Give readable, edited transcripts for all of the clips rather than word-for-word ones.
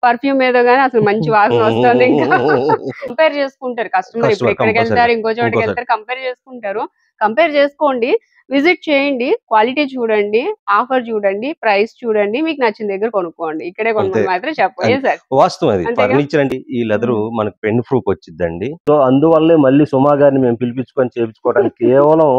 Perfume ఏదో గాని అసలు మంచి వాసన వస్తుంది. ఇంకా కంపేర్ చేసుకుంటారు కస్టమర్. ఇప్పుడు ఎక్కడికి వెళ్తారు, ఇంకో చోటకి వెళ్తారు, కంపేర్ చేసుకుంటారు. కంపేర్ చేసుకోండి, విజిట్ చేయండి, క్వాలిటీ చూడండి, ఆఫర్ చూడండి, ప్రైస్ చూడండి, మీకు నచ్చిన దగ్గర కొనుక్కోండి. ఇక్కడే కొనుక్కోండి మాత్రం చెప్పండి సార్. వాస్తవం అది. ఫర్నిచర్ అండి, ఈ లెదర్ మనకు పెన్ ప్రూఫ్ వచ్చిందండి. సో అందువల్లే మళ్ళీ సుమా గారిని మేము పిలిపించుకొని చేయించుకోవడానికి కేవలం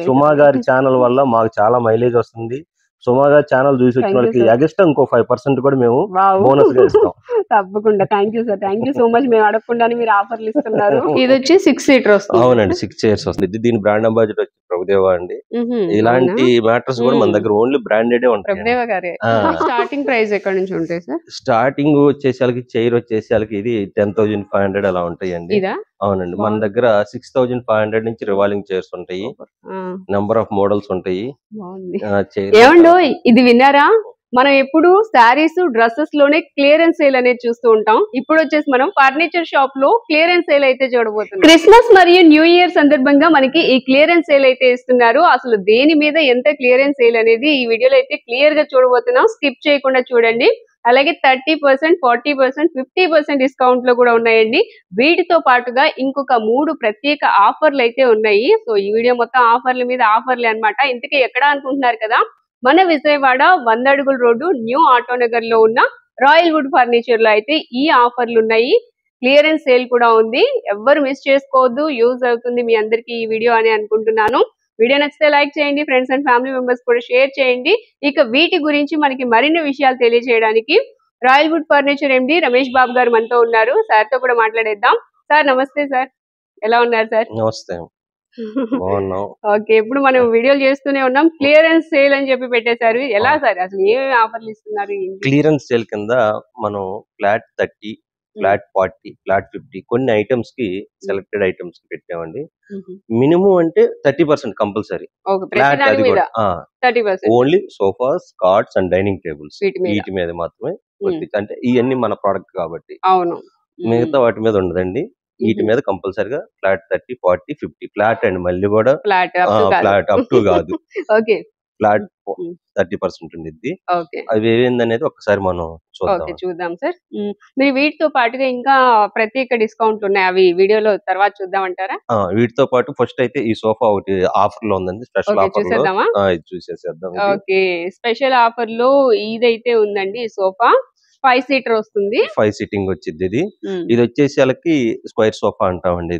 సుమా గారి ఛానల్ వల్ల మాకు చాలా మైలేజ్ వస్తుంది. సుమా గారి ఛానల్ చూసి వచ్చిన వాళ్ళకి ఎగస్ట్రా ఇంకో 5% కూడా మేము బోనస్ గా ఇస్తాం. తప్పకుండా. Thank you sir, thank you so much. మేము అడగకుండానే మీరు ఆఫర్లు ఇస్తున్నారు. ఇది వచ్చి 6 సీటర్ వస్తుంది. అవునండి, 6 చైర్స్ వస్తుంది. దీని బ్రాండ్ అంబాసిడర్ వచ్చి ప్రభుదేవ అండి. ఇలాంటి మ్యాటర్స్ కూడా మన దగ్గర ఓన్లీ బ్రాండెడ్ ఉంటాయి. ప్రభుదేవ గారే. స్టార్టింగ్ ప్రైస్ ఎక్కడ నుంచి ఉంటాయి సార్? స్టార్టింగ్ వచ్చేసరికి చైర్ వచ్చేసరికి ఇది 10,500 అలా ఉంటాయండి. అవునండి, మన దగ్గర 6,500 నుంచి రివాల్వింగ్ చైర్స్ ఉంటాయి. నెంబర్ ఆఫ్ మోడల్స్ ఉంటాయి. ఏమండో ఇది విన్నారా? మనం ఎప్పుడు శారీస్, డ్రెస్సెస్ లోనే క్లియరెన్స్ సేల్ అనేది చూస్తూ ఉంటాం. ఇప్పుడు వచ్చేసి మనం ఫర్నిచర్ షాప్ లో క్లియరెన్స్ సేల్ అయితే చూడబోతున్నాం. క్రిస్మస్ మరియు న్యూ ఇయర్ సందర్భంగా మనకి ఈ క్లియరెన్స్ సేల్ అయితే ఇస్తున్నారు. అసలు దేని మీద ఎంత క్లియరెన్స్ సేల్ అనేది ఈ వీడియోలో అయితే క్లియర్ గా చూడబోతున్నాం. స్కిప్ చేయకుండా చూడండి. అలాగే 30%, 40%, 50% డిస్కౌంట్ లో కూడా ఉన్నాయండి. వీటితో పాటుగా ఇంకొక 3 ప్రత్యేక ఆఫర్లు అయితే ఉన్నాయి. సో ఈ వీడియో మొత్తం ఆఫర్ల మీద ఆఫర్లే అన్నమాట. ఇంతకీ ఎక్కడ అనుకుంటున్నారు కదా? మన విజయవాడ 100 అడుగుల రోడ్డు న్యూ ఆటోనగర్ లో ఉన్న రాయల్ వుడ్ ఫర్నిచర్ లో అయితే ఈ ఆఫర్లు ఉన్నాయి. క్లియరెన్స్ సేల్ కూడా ఉంది. ఎవ్వరు మిస్ చేసుకోవద్దు. యూజ్ అవుతుంది మీ అందరికి ఈ వీడియో అని అనుకుంటున్నాను. వీడియో నచ్చితే లైక్ చేయండి, ఫ్రెండ్స్ అండ్ ఫ్యామిలీ మెంబర్స్ కూడా షేర్ చేయండి. ఇక వీటి గురించి మనకి మరిన్ని విషయాలు తెలియజేయడానికి రాయల్ వుడ్ ఫర్నిచర్ ఎండి రమేష్ బాబు గారు మనతో ఉన్నారు. సార్ తో కూడా మాట్లాడేద్దాం. సార్ నమస్తే సార్, ఎలా ఉన్నారు సార్? నమస్తే. ఓకే, ఇప్పుడు మనం వీడియోలు చేస్తూనే ఉన్నాం. క్లియరెన్స్ సేల్ అని చెప్పి పెట్టేశారు. ఎలా సార్, అసలు ఏమేమి ఆఫర్లు ఇస్తున్నారు? క్లియరెన్స్ సేల్ కింద మనం ఫ్లాట్ 30, ఫ్లాట్ 40, ఫ్లాట్ 50 కొన్ని ఐటమ్స్ కి సెలెక్టెడ్ ఐటమ్స్ కి పెట్టామండి. మినిమం అంటే 30% కంపల్సరీ. ఫ్లాట్ అది కూడా 30%. Only sofas, cards and dining tables వీటి మీద మాత్రమే. అంటే ఇవన్నీ మన ప్రోడక్ట్ కాబట్టి మిగతా వాటి మీద ఉండదండి. వీటి మీద కంపల్సరీగా ఫ్లాట్ 30, 40, 50 ఫ్లాట్ అండ్ మళ్ళీ కూడా ఫ్లాట్ అప్ టు కాదు. ఫ్లాట్ 30% ఉండిద్ది. అవి ఏందనేది ఒకసారి మనం చూద్దాం సార్. మీరు వీటితో పాటుగా ఇంకా ప్రత్యేక డిస్కౌంట్లు ఉన్నాయి, అవి వీడియోలో తర్వాత చూద్దామంటారా? వీటితో పాటు ఫస్ట్ అయితే ఈ సోఫా ఒకటి ఆఫర్ లో ఉందండి, స్పెషల్ ఆఫర్ లో చూసేసేద్దాం. ఓకే, స్పెషల్ ఆఫర్ లో ఇదైతే ఉందండి. ఈ సోఫా 5 సీటర్ వస్తుంది. 5 సీటింగ్ వచ్చింది. ఇది వచ్చేసరికి స్క్వేర్ సోఫా అంటామండి.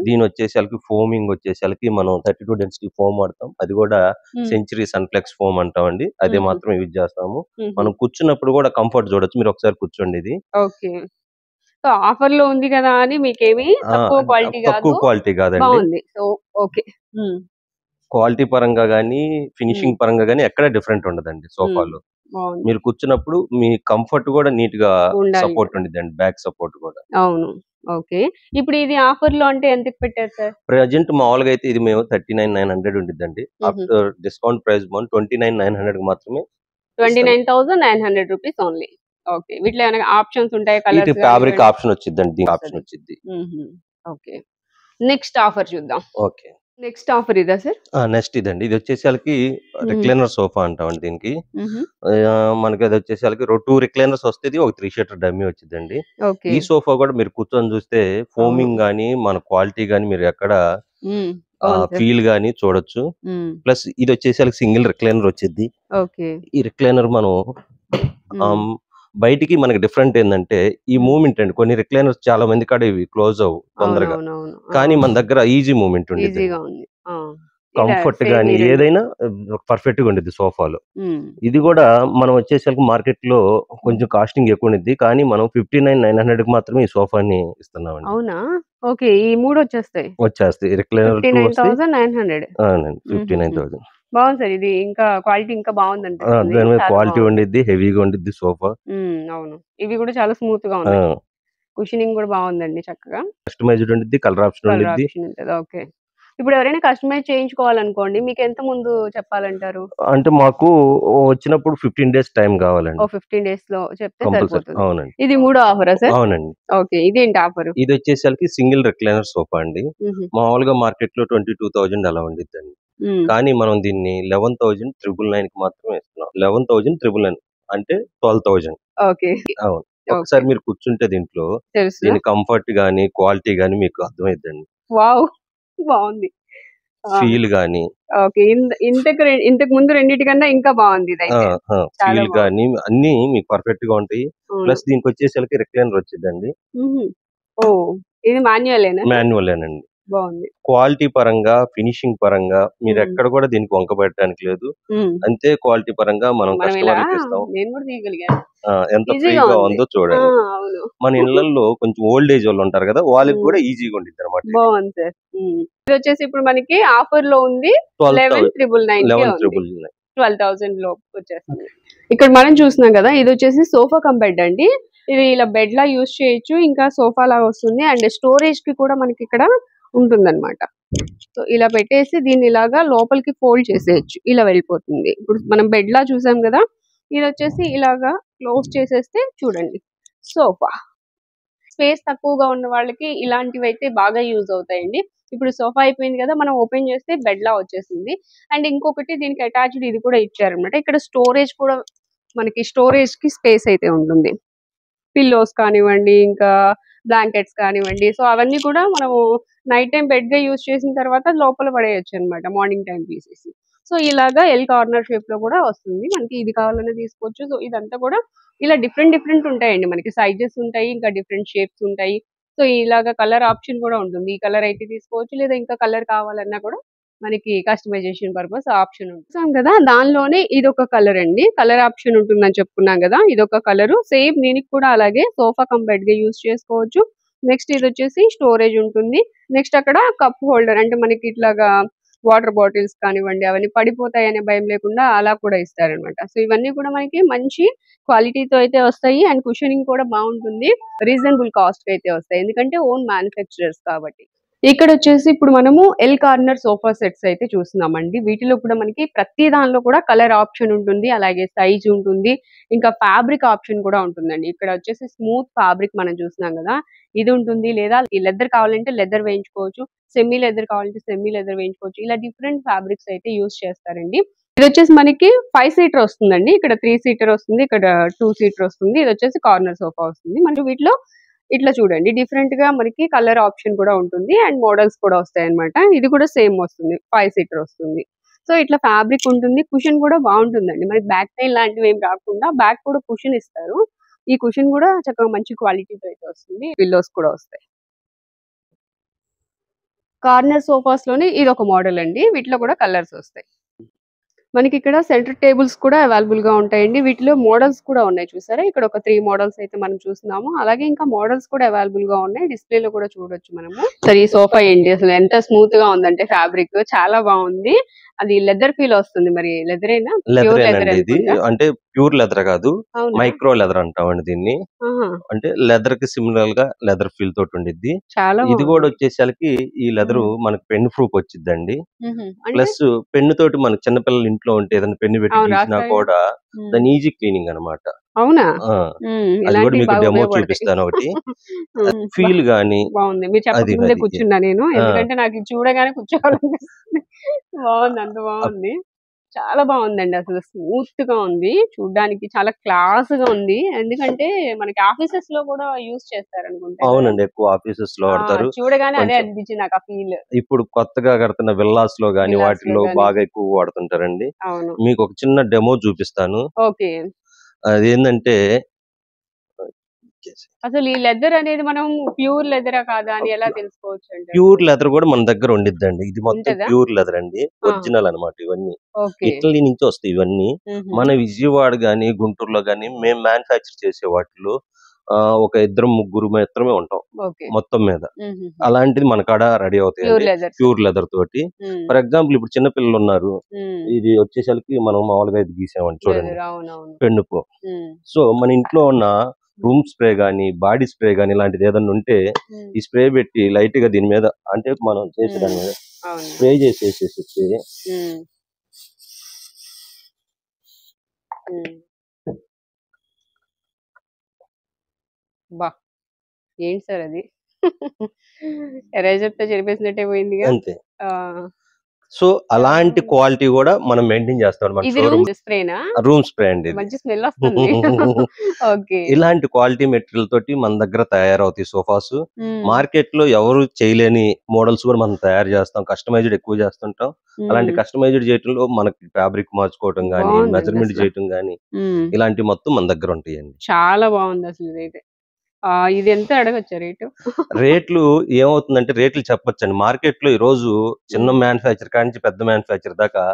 దీని వచ్చేసరికి ఫోమింగ్ వచ్చేసరికి మనం 32 డెన్సిటీ ఫోమ్ వాడతాం. అది కూడా సెంచరీ సన్ఫ్లెక్స్ ఫోమ్ అంటామండి. అదే మాత్రం యూజ్ చేస్తాము. మనం కూర్చున్నప్పుడు కూడా కంఫర్ట్ చూడొచ్చు. మీరు ఒకసారి కూర్చోండి. ఇది ఓకే, ఆఫర్ లో ఉంది కదా అని మీకేమి తక్కువ క్వాలిటీ కాదండి. ఓకే, క్వాలిటీ పరంగా గానీ ఫినిషింగ్ పరంగా గానీ ఎక్కడ డిఫరెంట్ ఉండదండి. సోఫాలో మీరు కూర్చున్నప్పుడు మీ కంఫర్ట్ కూడా నీట్ గా సపోర్ట్ ఉండిద్దండి, బ్యాక్ సపోర్ట్ కూడా. అవును. ఓకే, ఇప్పుడు ఇది ఆఫర్ లో అంటే ఎంత పెట్టారు సార్? ప్రెజెంట్ మామూలుగా అయితే ఇది మేము 39,900 ఉండిద్దండి. ఆఫ్టర్ డిస్కౌంట్ ప్రైస్ 29,900 మాత్రమే. 29,900 రూపీస్ ఓన్లీ. ఓకే, వీటిలో ఏమైనా ఆప్షన్స్ ఉంటాయి? కలర్స్, ఫ్యాబ్రిక్ ఆప్షన్ వచ్చిందండి. ఆప్షన్ వచ్చింది. ఓకే, నెక్స్ట్ ఆఫర్ చూద్దాం. ఓకే, నెక్స్ట్ ఆఫర్ ఇదా సార్? నెక్స్ట్ ఇదండి. ఇది వచ్చేసరికి రిక్లైనర్ సోఫా అంటామండి. దీనికి మనకి అది వచ్చేసరికి 2 రిక్లైనర్స్ వస్తుంది, ఒక 3 సీటర్ డమ్మీ వచ్చిందండి. ఈ సోఫా కూడా మీరు కూర్చొని చూస్తే ఫోమింగ్ గానీ మన క్వాలిటీ గానీ మీరు ఎక్కడ ఫీల్ గానీ చూడొచ్చు. ప్లస్ ఇది వచ్చేసరికి సింగిల్ రిక్లైనర్ వచ్చింది. ఈ రిక్లైనర్ మనం బయటికి మనకి డిఫరెంట్ ఏంటంటే ఈ మూవ్మెంట్ అండి. కొన్ని రిక్లైనర్స్ చాలా మంది కాడ ఇవి క్లోజ్ అవ్వు తొందరగా, కానీ మన దగ్గర ఈజీ మూవ్మెంట్ ఉండేది. కంఫర్ట్ గానీ ఏదైనా పర్ఫెక్ట్ గా ఉండేది సోఫాలో. ఇది కూడా మనం వచ్చేసరికి మార్కెట్ లో కొంచెం కాస్టింగ్ ఎక్కువ ఉండేది, కానీ మనం 59,900 కి మాత్రమే ఈ సోఫాని ఇస్తున్నామండి. అవునా? ఓకే, ఈ 3 వచ్చేస్తాయి. రిక్లైనర్ 59,900. 59,000. బాగుంది సార్. ఇది ఇంకా క్వాలిటీ ఇంకా బాగుంది. క్వాలిటీ ఉండిద్ది, హెవీగా ఉండిద్ది సోఫా. అవును, ఇవి కూడా చాలా స్మూత్ గా ఉన్నాయి. కుషనింగ్ కూడా బాగుందండి, చక్కగా కస్టమైజ్డ్ ఉండిద్ది, కలర్ ఆప్షన్ ఉండిద్ది. ఓకే, ఇప్పుడు ఎవరైనా కస్టమైజ్ చేయించుకోవాలనుకోండి, మీకు ఎంత ముందు చెప్పాలంటారు? అంటే మాకు వచ్చినప్పుడు 15 డేస్ టైం కావాలండి. 15 డేస్ లో చెప్తే సరిపోతుంది. అవునండి. ఇది 3వ ఆఫరా సార్? అవునండి. ఓకే, ఇదేంటి ఆఫర్? ఇది వచ్చేసరికి సింగిల్ రిక్లైనర్ సోఫా అండి. మామూలుగా మార్కెట్ లో 22,000 అలా ఉండిద్దండి, కానీ మనం దీన్ని 11,999 కి మాత్రమే ఇస్తున్నాం. 11,999 అంటే 12,000. ఓకే, అవును. ఒకసారి మీరు కూర్చుంటే దీంట్లో దీని కంఫర్ట్ గానీ క్వాలిటీ గానీ మీకు అర్థమైద్దండి. వావ్, బాగుంది ఫీల్ గానీ ఓకే. ఇంతకు ముందు రెండిటికన్నా ఇంకా బాగుంది ఇదైతే. ఫీల్ గానీ అన్ని మీకు పర్ఫెక్ట్ గా ఉంటాయి. ప్లస్ దీనికి వచ్చేసరికి రిక్లైనర్ వచ్చిందండి. ఓ, ఇది మాన్యువలేనండి. బాగుంది. క్వాలిటీ పరంగా ఫినిషింగ్ పరంగా మీరు ఎక్కడ కూడా దీనికి వంక పెట్టడానికి లేదు. అంతే క్వాలిటీ పరంగా మనం కస్టమర్లకు ఇస్తాం. ఎంత ఫ్రీగా ఉందో చూడండి. మన ఇళ్లలో కొంచెం ఓల్డ్ ఏజ్ వాళ్ళు ఉంటారు కదా, వాళ్ళకి కూడా ఈజీగా ఉంటుంది అనమాట. బాగుంది సార్. ఇది వచ్చేసి ఇప్పుడు మనకి ఆఫర్ లో ఉంది 11,999 12,000 లో వచ్చేస్తుంది. ఇక్కడ మనం చూస్తున్నాం కదా, ఇది వచ్చేసి సోఫా కమ్ బెడ్ అండి. ఇది ఇలా బెడ్ లా యూజ్ చేయొచ్చు, ఇంకా సోఫా లాగా వస్తుంది. అండ్ స్టోరేజ్ కి కూడా మనకి ఇక్కడ ఉంటుందన్నమాట. సో ఇలా పెట్టేసి దీన్ని ఇలాగా లోపలికి ఫోల్డ్ చేసేయచ్చు, ఇలా వెళ్ళిపోతుంది. ఇప్పుడు మనం బెడ్ లా చూసాం కదా, ఇది వచ్చేసి ఇలాగా క్లోజ్ చేసేస్తే చూడండి సోఫా. స్పేస్ తక్కువగా ఉన్న వాళ్ళకి ఇలాంటివి అయితే బాగా యూజ్ అవుతాయండి. ఇప్పుడు సోఫా అయిపోయింది కదా, మనం ఓపెన్ చేస్తే బెడ్ లా వచ్చేసింది. అండ్ ఇంకొకటి దీనికి అటాచ్డ్ ఇది కూడా ఇచ్చారనమాట. ఇక్కడ స్టోరేజ్ కూడా మనకి స్టోరేజ్ కి స్పేస్ అయితే ఉంటుంది. పిల్లోస్ కానివ్వండి, ఇంకా బ్లాంకెట్స్ కానివ్వండి, సో అవన్నీ కూడా మనము నైట్ టైం బెడ్ గా యూజ్ చేసిన తర్వాత లోపల పడేయచ్చు అనమాట, మార్నింగ్ టైం తీసేసి. సో ఇలాగా ఎల్ కార్నర్ షేప్ లో కూడా వస్తుంది. మనకి ఇది కావాలనే తీసుకోవచ్చు. సో ఇదంతా కూడా ఇలా డిఫరెంట్ ఉంటాయండి. మనకి సైజెస్ ఉంటాయి, ఇంకా డిఫరెంట్ షేప్స్ ఉంటాయి. సో ఇలాగా కలర్ ఆప్షన్ కూడా ఉంటుంది. ఈ కలర్ అయితే తీసుకోవచ్చు, లేదా ఇంకా కలర్ కావాలన్నా కూడా మనకి కస్టమైజేషన్ పర్పస్ ఆప్షన్ ఉంటుంది కదా. దానిలోనే ఇది ఒక కలర్ అండి, కలర్ ఆప్షన్ ఉంటుందని చెప్పుకున్నాం కదా. ఇది ఒక కలర్ సేమ్, దీనికి కూడా అలాగే సోఫా కమ్ బెడ్ గా యూజ్ చేసుకోవచ్చు. నెక్స్ట్ ఇది వచ్చేసి స్టోరేజ్ ఉంటుంది. నెక్స్ట్ అక్కడ కప్ హోల్డర్, అంటే మనకి ఇట్లాగా వాటర్ బాటిల్స్ కానివ్వండి అవన్నీ పడిపోతాయి అనే భయం లేకుండా అలా కూడా ఇస్తారనమాట. సో ఇవన్నీ కూడా మనకి మంచి క్వాలిటీతో అయితే వస్తాయి. అండ్ కుషనింగ్ కూడా బాగుంటుంది, రీజనబుల్ కాస్ట్ అయితే వస్తాయి, ఎందుకంటే ఓన్ మ్యానుఫ్యాక్చరర్స్ కాబట్టి. ఇక్కడ వచ్చేసి ఇప్పుడు మనము ఎల్ కార్నర్ సోఫా సెట్స్ అయితే చూస్తున్నామండి. వీటిలో కూడా మనకి ప్రతి దానిలో కూడా కలర్ ఆప్షన్ ఉంటుంది, అలాగే సైజ్ ఉంటుంది, ఇంకా ఫ్యాబ్రిక్ ఆప్షన్ కూడా ఉంటుందండి. ఇక్కడ వచ్చేసి స్మూత్ ఫ్యాబ్రిక్ మనం చూస్తున్నాం కదా, ఇది ఉంటుంది. లేదా ఈ లెదర్ కావాలంటే లెదర్ వేయించుకోవచ్చు, సెమీ లెదర్ కావాలంటే సెమీ లెదర్ వేయించుకోవచ్చు. ఇలా డిఫరెంట్ ఫ్యాబ్రిక్స్ అయితే యూజ్ చేస్తారండి. ఇది వచ్చేసి మనకి 5 సీటర్ వస్తుందండి. ఇక్కడ 3 సీటర్ వస్తుంది, ఇక్కడ 2 సీటర్ వస్తుంది. ఇది వచ్చేసి కార్నర్ సోఫా వస్తుంది. మనకి వీటిలో ఇట్లా చూడండి డిఫరెంట్ గా మనకి కలర్ ఆప్షన్ కూడా ఉంటుంది, అండ్ మోడల్స్ కూడా వస్తాయి అనమాట. ఇది కూడా సేమ్ వస్తుంది, 5 సీటర్ వస్తుంది. సో ఇట్లా ఫ్యాబ్రిక్ ఉంటుంది, కుషన్ కూడా బాగుంటుందండి. మనకి బ్యాక్ పెయిన్ లాంటివి ఏం రాకుండా బ్యాక్ కూడా కుషన్ ఇస్తారు. ఈ కుషన్ కూడా చక్కగా మంచి క్వాలిటీతో అయితే వస్తుంది. పిల్లోస్ కూడా వస్తాయి. కార్నర్ సోఫాస్ లోనే ఇది ఒక మోడల్ అండి. వీటిలో కూడా కలర్స్ వస్తాయి. మనకి ఇక్కడ సెంటర్ టేబుల్స్ కూడా అవైలబుల్ గా ఉంటాయండి. వీటిలో మోడల్స్ కూడా ఉన్నాయి, చూసారా ఇక్కడ ఒక 3 మోడల్స్ అయితే మనం చూస్తున్నాము. అలాగే ఇంకా మోడల్స్ కూడా అవైలబుల్ గా ఉన్నాయి, డిస్ప్లే లో కూడా చూడొచ్చు మనము. సరే ఈ సోఫా ఏంటి అసలు ఎంత స్మూత్ గా ఉందంటే, ఫ్యాబ్రిక్ చాలా బాగుంది. అది లెదర్ ఫీల్ వస్తుంది. మరి లెదరేనా? ప్యూర్ లెదర్ ఇది అంటే ప్యూర్ లెదర్ కాదు, మైక్రో లెదర్ అంటామండి దీన్ని. అంటే లెదర్ కి సిమిలర్ గా లెదర్ ఫీల్ తోటి ఉండిద్ది. ఇది కూడా వచ్చేసరికి ఈ లెదర్ మనకి పెన్ ప్రూఫ్ వచ్చిందండి. ప్లస్ పెన్ను తోటి మనకి చిన్నపిల్లలు ఇంట్లో ఉంటే ఏదైనా పెన్ను పెట్టి తీసినా కూడా దాని ఈజీ క్లీనింగ్ అనమాట. అవునా? అది కూడా మీకు డెమో చూపిస్తాను ఒకటి. ఫీల్ గానీ బాగుంది, మీరు చెప్పకముందే కూర్చున్నా నేను, ఎందుకంటే నాకు చూడగానే కూర్చోవాలనిపిస్తుంది. బాగుంది, అంత బాగుంది, చాలా బాగుందండి. అసలు స్మూత్ గా ఉంది, చూడడానికి చాలా క్లాస్ గా ఉంది. ఎందుకంటే మనకి ఆఫీసెస్ లో కూడా యూజ్ చేస్తారు అనుకుంటా. అవునండి, ఎక్కువ ఆఫీసెస్ లో వాడతారు. చూడగానే అదే అనిపించింది నాకు ఆ ఫీల్. ఇప్పుడు కొత్తగా కడుతున్న విల్లాస్ లో గానీ వాటిలో బాగా ఎక్కువ వాడుతుంటారండి. మీకు ఒక చిన్న డెమో చూపిస్తాను. ఓకే. అదేంటంటే అసలు ఈ లెదర్ అనేది మనం ప్యూర్ లెదరా కాదా అని ఎలా తెలుసుకోవచ్చు అంటే? ప్యూర్ లెదర్ కూడా మన దగ్గర ఉండిద్దండి. ఇది మొత్తం ప్యూర్ లెదర్ అండి, ఒరిజినల్ అన్నమాట. ఇవన్నీ ఇటలీ నుంచి వస్తాయి. ఇవన్నీ మన విజయవాడ గానీ గుంటూరులో గానీ మేము మ్యానుఫ్యాక్చర్ చేసే వాటిలో ఒక 2-3 మాత్రమే ఉంటాం మొత్తం మీద. అలాంటిది మన కాడ రెడీ అవుతాయి ప్యూర్ లెదర్ తోటి. ఫర్ ఎగ్జాంపుల్ ఇప్పుడు చిన్న పిల్లలు ఉన్నారు, ఇది వచ్చేసరికి మనం మామూలుగా ఇది గీసామండి చూడండి, పెన్నుకు. సో మన ఇంట్లో ఉన్న రూమ్ స్ప్రే గానీ బాడీ స్ప్రే గానీ ఇలాంటిది ఏదన్నా ఉంటే ఈ స్ప్రే పెట్టి లైట్ గా దీని మీద, అంటే మనం చేసేదాని మీద స్ప్రే చేసేసేసి బా ఏంటి సార్ అది? ఎరేజర్ తో చెరిపేసినట్టే పోయిందిగా. అంతే. సో అలాంటి క్వాలిటీ కూడా మనం మెయింటైన్ చేస్తాం. రూమ్ స్ప్రే అండి. ఇలాంటి క్వాలిటీ మెటీరియల్ తోటి మన దగ్గర తయారవుతాయి సోఫాస్. మార్కెట్ లో ఎవరు చేయలేని మోడల్స్ కూడా మనం తయారు చేస్తాం. కస్టమైజ్డ్ ఎక్కువ చేస్తుంటాం. అలాంటి కస్టమైజ్డ్ చేయటంలో మనకి ఫ్యాబ్రిక్ మార్చుకోవటం గానీ, మెజర్మెంట్ చేయటం గానీ ఇలాంటి మొత్తం మన దగ్గర ఉంటాయండి. చాలా బాగుంది అసలు ఇదైతే. ఇది ఎంత అడగచ్చా రేటు? రేట్లు ఏమవుతుందంటే రేట్లు చెప్పొచ్చండి. మార్కెట్ లో ఈ రోజు చిన్న మ్యానుఫ్యాక్చర్ కానించి పెద్ద మ్యానుఫ్యాక్చర్ దాకా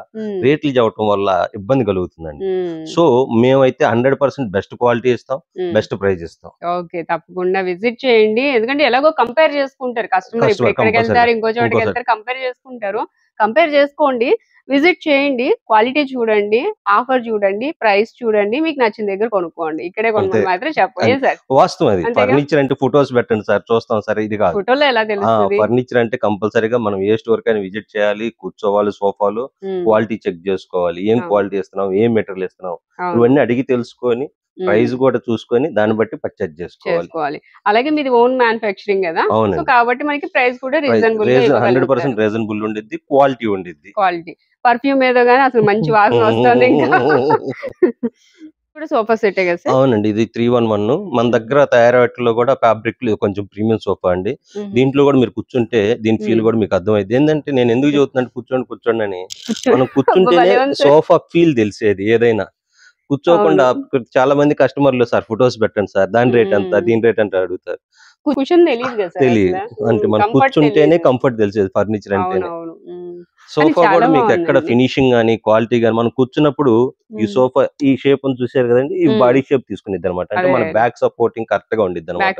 రేట్లు చెప్పడం వల్ల ఇబ్బంది కలుగుతుందండి. సో మేమైతే 100% బెస్ట్ క్వాలిటీ ఇస్తాం, బెస్ట్ ప్రైస్ ఇస్తాం. ఓకే, తప్పకుండా విజిట్ చేయండి. ఎందుకంటే ఎలాగో కంపేర్ చేసుకుంటారు కస్టమర్. ఇప్పుడు ఎక్కడికి వెళ్తారు, ఇంకో చోటకి వెళ్తారు, కంపేర్ చేసుకుంటారు. కంపేర్ చేసుకోండి, విజిట్ చేయండి, క్వాలిటీ చూడండి, ఆఫర్ చూడండి, ప్రైస్ చూడండి, మీకు నచ్చిన దగ్గర కొనుక్కోండి. ఇక్కడే కొనుక్కోండి మాత్రం చెప్పండి సార్. వాస్తవం అది. ఫర్నిచర్ అంటే ఫోటోస్ పెట్టండి సార్, చూస్తాం సార్. ఇది కాదు, ఫోటోలో ఎలా తెలుస్తుంది? ఫర్నిచర్ అంటే కంపల్సరీగా మనం ఏ స్టోర్ కైనా విజిట్ చేయాలి, కూర్చోవాలి, సోఫాలు క్వాలిటీ చెక్ చేసుకోవాలి, ఏం క్వాలిటీ ఇస్తున్నాం, ఏం మెటీరియల్ ఇస్తున్నాం, ఇవన్నీ అడిగి తెలుసుకొని ప్రైస్ కూడా చూసుకొని దాన్ని బట్టి పర్చేజ్ చేసుకోవాలి. అలాగే మీది ఓన్ మ్యానుఫ్యాక్చరింగ్ కదా, సో కాబట్టి మనకి ప్రైస్ కూడా రీజనబుల్, 100% రీజనబుల్ ఉండిద్ది, క్వాలిటీ ఉండిద్ది. క్వాలిటీ పర్ఫ్యూమ్ ఏదో గానీ అసలు మంచి వాసన వస్తుంది. ఇంకా కూడా సోఫా సెట్ కదా సార్? అవునండి, ఇది 311. మన దగ్గర తయారయ్యేట్లో కూడా ఫ్యాబ్రిక్ కొంచెం ప్రీమియం సోఫా అండి. దీంట్లో కూడా మీరు కూర్చుంటే దీని ఫీల్ కూడా మీకు అర్థమైంది. ఏంటంటే నేను ఎందుకు చెబుతున్నాను కూర్చోండి అని, మనం కూర్చుంటేనే సోఫా ఫీల్ తెలిసేది. ఏదైనా కూర్చోకుండా చాలా మంది కస్టమర్లు సార్ ఫోటోస్ పెట్టండి సార్, దాని రేట్ ఎంత, దీని రేట్ అంటే అడుగుతారు. తెలియదు అంటే మనం కూర్చుంటేనే కంఫర్ట్ తెలిసేది ఫర్నిచర్ అంటేనే. సోఫా కూడా మీకు ఎక్కడ ఫినిషింగ్ గానీ క్వాలిటీ గానీ, మనం కూర్చున్నప్పుడు ఈ సోఫా ఈ షేప్ చూసారు కదండి, ఈ బాడీ షేప్ తీసుకునేది అనమాట. అంటే మన బ్యాక్ సపోర్టింగ్ కరెక్ట్ గా ఉండిద్ది అనమాట.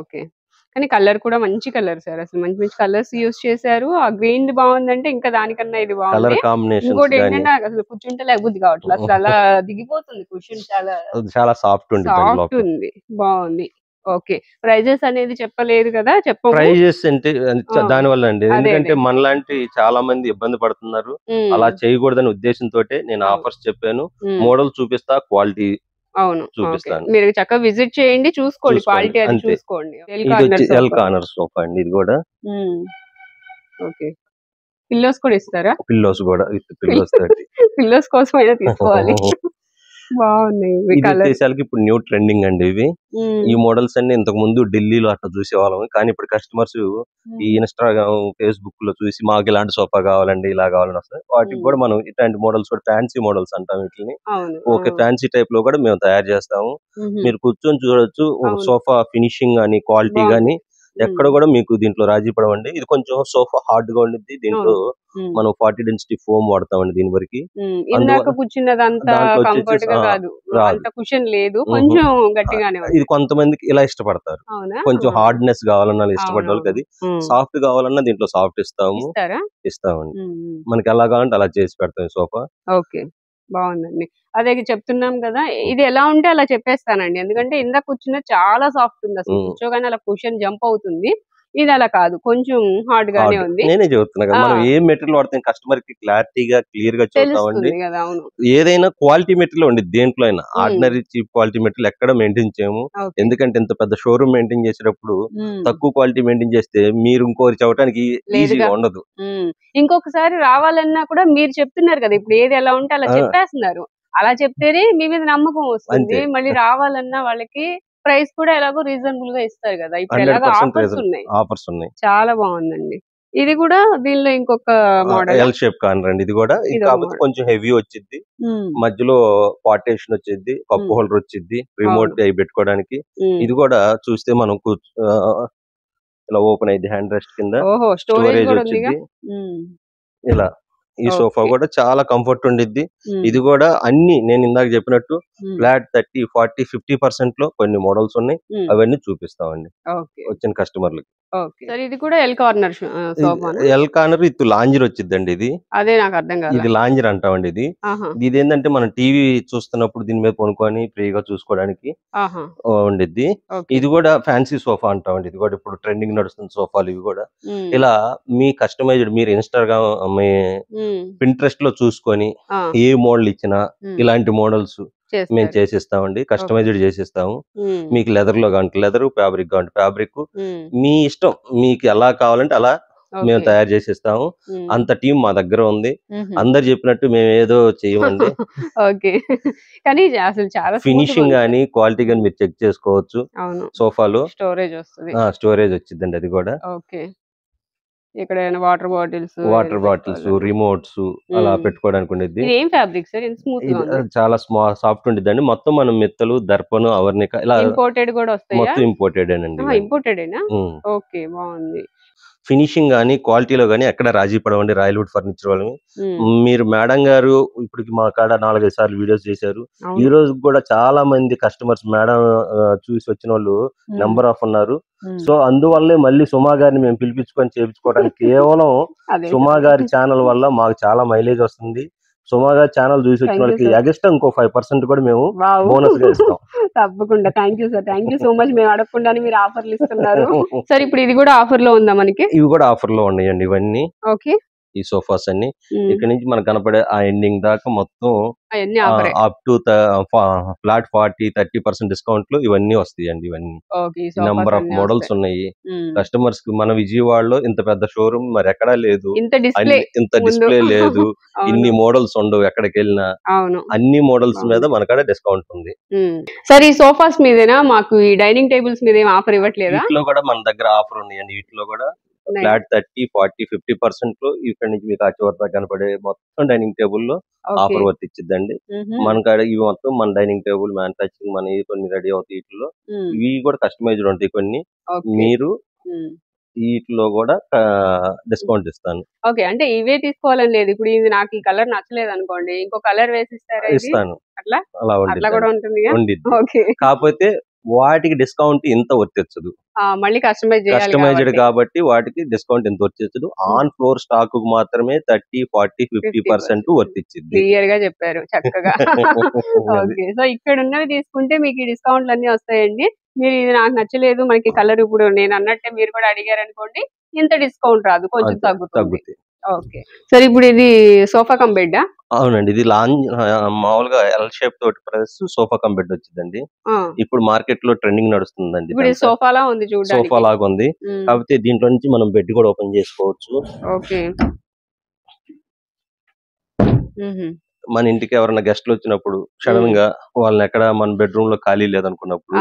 ఓకే, కానీ కలర్ కూడా మంచి కలర్ సార్, అసలు మంచి మంచి కలర్స్ యూస్ చేశారు. ఆ గ్రీన్ బాగుందంటే ఇంకా దానికన్నా ఇది బాగుంది. ఇంకోటి ఏంటంటే అసలు కూర్చుంటే లేకపోతే కావట్లేదు, అసలు అలా దిగిపోతుంది కుషన్, చాలా సాఫ్ట్ ఉంది, బాగుంది. ఓకే, ప్రైజెస్ అనేది చెప్పలేదు కదా, ప్రైజెస్ అంటే దాని వల్ల అండి, ఎందుకంటే మనలాంటి చాలా మంది ఇబ్బంది పడుతున్నారు, అలా చేయకూడదని ఉద్దేశంతో నేను ఆఫర్స్ చెప్పాను. మోడల్ చూపిస్తా, క్వాలిటీ చూపిస్తాను. మీరు చక్కగా విజిట్ చేయండి, చూసుకోండి, క్వాలిటీ అది చూసుకోండి. ఎల్ కార్నర్ సోఫా అండి ఇది కూడా. ఓకే, పిల్లోస్ కూడా ఇస్తారా? పిల్లోస్ కూడా, పిల్లోస్ కోసం అయినా తీసుకోవాలి. బాగున్నాయి దేశాలకి ఇప్పుడు న్యూ ట్రెండింగ్ అండి ఇవి. ఈ మోడల్స్ అన్ని ఇంతకు ముందు ఢిల్లీలో అట్లా చూసేవాళ్ళం, కానీ ఇప్పుడు కస్టమర్స్ ఈ ఇన్స్టాగ్రామ్, ఫేస్బుక్ లో చూసి మాకు ఇలాంటి సోఫా కావాలండి, ఇలా కావాలని వస్తాయి. వాటికి కూడా మనం ఇట్లాంటి మోడల్స్ కూడా ఫ్యాన్సీ మోడల్స్ అంటాం వీటిని. ఓకే, ఫ్యాన్సీ టైప్ లో కూడా మేము తయారు చేస్తాము. మీరు కూర్చొని చూడొచ్చు, సోఫా ఫినిషింగ్ గానీ క్వాలిటీ గానీ ఎక్కడ కూడా మీకు దీంట్లో రాజీ పడవండి. ఇది కొంచెం సోఫా హార్డ్ గా ఉండిద్ది. దీంట్లో మనం 40 డెన్సిటీ ఫోమ్ వాడతామండి దీని వరకు. ఇది కొంతమందికి ఇలా ఇష్టపడతారు, కొంచెం హార్డ్నెస్ కావాలన్నా ఇష్టపడే వాళ్ళకి అది, సాఫ్ట్ కావాలన్నా దీంట్లో సాఫ్ట్ ఇస్తామండి. మనకి ఎలా కావాలంటే అలా చేసి పెడతాం సోఫా. ఓకే, బాగుందండి. అదే చెప్తున్నాం కదా, ఇది ఎలా ఉంటే అలా చెప్పేస్తానండి, ఎందుకంటే ఇందాక కూర్చున్న చాలా సాఫ్ట్ ఉంది, అసలు కూర్చోగానే అలా కుషన్ జంప్ అవుతుంది. ఇది అలా కాదు, కొంచెం హార్డ్ గానే ఉంది. నేనే చెబుతున్నా కదా, మనం ఏ మెటీరియల్ వాడతాం కస్టమర్ కి క్లారిటీగా క్లియర్ గా చూస్తామండి. ఏదైనా క్వాలిటీ మెటీరియల్ ఉండి దేంట్లో అయినా, ఆర్డినరీ చీప్ క్వాలిటీ మెటీరియల్ ఎక్కడ మెయింటైన్ చేయము. ఎందుకంటే ఇంత పెద్ద షోరూమ్ మెయింటైన్ చేసేటప్పుడు తక్కువ క్వాలిటీ మెయింటైన్ చేస్తే మీరు ఇంకోటి చెప్పడానికి ఈజీగా ఉండదు. ఇంకొకసారి రావాలన్నా కూడా మీరు చెప్తున్నారు కదా, ఇప్పుడు ఏది ఎలా ఉంటే అలా చెప్పేస్తున్నారు. అలా చెప్తేనే మీ మీద నమ్మకం వస్తుంది. మళ్ళీ రావాలన్నా వాళ్ళకి ప్రైస్ కూడా ఎలాగో రీజనబుల్ గా ఇస్తారు కదా. ఇప్పుడు ఎలాగో ఆఫర్స్ ఉన్నాయి. చాలా బాగుందండి. ఇది కూడా దీనిలో ఇంకొక మోడల్ ఎల్ షేప్ కార్నర్ అండి. ఇది కూడా కాకపోతే కొంచెం హెవీ వచ్చింది, మధ్యలో పార్టీషన్ వచ్చింది, కప్ హోల్డర్ వచ్చింది, రిమోట్ అయి పెట్టుకోవడానికి. ఇది కూడా చూస్తే మనం ఇలా ఓపెన్ అయింది, హ్యాండ్ రెస్ట్ కింద స్టోరేజ్ వచ్చింది. ఇలా ఈ సోఫా కూడా చాలా కంఫర్ట్ ఉండిద్ది. ఇది కూడా అన్ని నేను ఇందాక చెప్పినట్టు ఫ్లాట్ 30, 40, 50% లో కొన్ని మోడల్స్ ఉన్నాయి, అవన్నీ చూపిస్తామండి వచ్చిన కస్టమర్లకి. ఇది కూడా L corner L corner with lounger వచ్చిందండి. ఇది అదే నాకు అర్థం కాదు, ఇది లాంజర్ అంటామండి. ఇది ఏంటంటే మనం టీవీ చూస్తున్నప్పుడు దీని మీద కొనుక్కొని ఫ్రీగా చూసుకోవడానికి ఉండిద్ది. ఇది కూడా ఫ్యాన్సీ సోఫా అంటామండి. ఇది కూడా ఇప్పుడు ట్రెండింగ్ నడుస్తున్న సోఫాలు ఇవి కూడా. ఇలా మీ కస్టమైజ్డ్ మీరు ఇన్స్టాగ్రామ్, మీ పింట్రెస్ట్ లో చూసుకొని ఏ మోడల్ ఇచ్చినా ఇలాంటి మోడల్స్ మేము చేసిస్తామండి, కస్టమైజ్డ్ చేసిస్తాము. మీకు లెదర్ లో కావాలి లెదర్, ఫ్యాబ్రిక్ కావాలి ఫ్యాబ్రిక్, మీ ఇష్టం, మీకు ఎలా కావాలంటే అలా మేము తయారు చేసిస్తాము. అంత టీం మా దగ్గర ఉంది. అందరు చెప్పినట్టు మేము ఏదో చేయమండి. ఓకే. కానీ అసలు చాలా ఫినిషింగ్ గానీ క్వాలిటీ గానీ మీరు చెక్ చేసుకోవచ్చు. సోఫాలో స్టోరేజ్ వస్తుంది. స్టోరేజ్ వచ్చిందండి అది కూడా. ఓకే. ఇక్కడ వాటర్ బాటిల్స్, రిమోట్స్ అలా పెట్టుకోవడానికి ఉండేది. ఏం ఫ్యాబ్రిక్ సార్? చాలా సాఫ్ట్ ఉండిద్దండి. మొత్తం మనం మెత్తలు, దర్పను, అవర్నిక ఇలా ఇంపోర్టెడ్ కూడా వస్తాయి. మొత్తం ఇంపోర్టెడేనండి. ఇంపోర్టెడేనా? ఓకే, బాగుంది. ఫినిషింగ్ గానీ క్వాలిటీలో గానీ ఎక్కడ రాజీ పడవండి రాయల్ వుడ్ ఫర్నిచర్ వాళ్ళని. మీరు మేడం గారు ఇప్పటికి మా కాడ 4-5 సార్లు వీడియోస్ చేశారు. ఈ రోజు కూడా చాలా మంది కస్టమర్స్ మేడం చూసి వచ్చిన వాళ్ళు నెంబర్ ఆఫ్ ఉన్నారు. సో అందువల్లే మళ్ళీ సుమా గారిని మేము పిలిపించుకొని చేయించుకోవడానికి కేవలం సుమా గారి ఛానల్ వల్ల మాకు చాలా మైలేజ్ వస్తుంది. సుమా గారి ఛానల్ చూసి వచ్చిన వాళ్ళకి ఎగస్ట్రా ఇంకో 5% కూడా మేము బోనస్ గా ఇస్తాం. తప్పకుండా. Thank you sir, thank you so much. మేము అడగకుండానే మీరు ఆఫర్లు ఇస్తున్నారు. సార్ ఇప్పుడు ఇది కూడా ఆఫర్ లో ఉందా మనకి? ఇవి కూడా ఆఫర్ లో ఉన్నాయండి ఇవన్నీ. ఓకే. ఈ సోఫాస్ అన్ని ఇక్కడ నుంచి మనకు కనపడే ఆ ఎండింగ్ దాకా మొత్తం అప్ టు ఫ్లాట్ 40-30% డిస్కౌంట్ లో ఇవన్నీ వస్తాయండి. ఇవన్నీ నెంబర్ ఆఫ్ మోడల్స్ ఉన్నాయి. కస్టమర్స్ కి మన విజయవాడలో ఇంత పెద్ద షోరూమ్ మరి ఎక్కడా లేదు, ఇంత డిస్ప్లే లేదు, ఇన్ని మోడల్స్ ఉండవు ఎక్కడికి వెళ్ళినా. అన్ని మోడల్స్ మీద మనకాడ డిస్కౌంట్ ఉంది. సరే, ఈ సోఫాస్ మీదేనా? మాకు ఈ డైనింగ్ టేబుల్స్ మీద ఏం ఆఫర్ ఇవ్వట్లేదా? వీటిలో కూడా మన దగ్గర ఆఫర్ ఉన్నాయండి. వీటిలో కూడా ఫ్లాట్ 30-40-50% లో ఇక్కడ నుంచి మీకు చివరి కనపడే మొత్తం డైనింగ్ టేబుల్ లో ఆఫర్ వర్తిచ్చిద్దండి. మనకాడ ఇవి మొత్తం మన డైనింగ్ టేబుల్ మ్యానుఫాక్చరింగ్ మన కొన్ని రెడీ అవుతాయి. వీటిలో ఇవి కూడా కస్టమైజ్డ్ ఉంటాయి కొన్ని. మీరు వీటిలో కూడా డిస్కౌంట్ ఇస్తాను. ఓకే, అంటే ఇవే తీసుకోవాలని లేదు. ఇప్పుడు ఇది నాకు ఈ కలర్ నచ్చలేదు అనుకోండి, ఇంకో కలర్ వేసిస్తారా? ఇస్తాను. అలా కూడా ఉంటుంది. కాకపోతే వాటికి డిస్కౌంట్ ఇంత వర్తించదు. మళ్ళీ కస్టమైజ్డ్ కాబట్టి వాటికి డిస్కౌంట్ ఎంత వర్తించదు. ఆన్ ఫ్లోర్ స్టాక్ కు మాత్రమే 30-40-50% వర్తించింది. క్లియర్ గా చెప్పారు, చక్కగా. ఓకే, సో ఇక్కడ ఉన్నవి తీసుకుంటే మీకు డిస్కౌంట్లు అన్ని వస్తాయండి. మీరు ఇది నాకు నచ్చలేదు, మనకి కలర్ ఇప్పుడు నేను అన్నట్టే మీరు కూడా అడిగారు అనుకోండి, ఇంత డిస్కౌంట్ రాదు, కొంచెం తగ్గుతుంది. ఓకే సార్, ఇప్పుడు ఇది సోఫా కమ్ బెడ్? అవునండి, ఇది మామూలుగా ఎల్ షేప్ తోటి ప్లస్ సోఫా కమ్ బెడ్ వచ్చిందండి. ఇప్పుడు మార్కెట్ లో ట్రెండింగ్ నడుస్తుందండి. సోఫా లా ఉంది, సోఫా లాగా ఉంది. కాకపోతే దీంట్లో నుంచి మనం బెడ్ కూడా ఓపెన్ చేసుకోవచ్చు. ఓకే. మన ఇంటికి ఎవరైనా గెస్ట్లు వచ్చినప్పుడు సడన్ గా వాళ్ళని ఎక్కడ మన బెడ్రూమ్ లో ఖాళీ లేదనుకున్నప్పుడు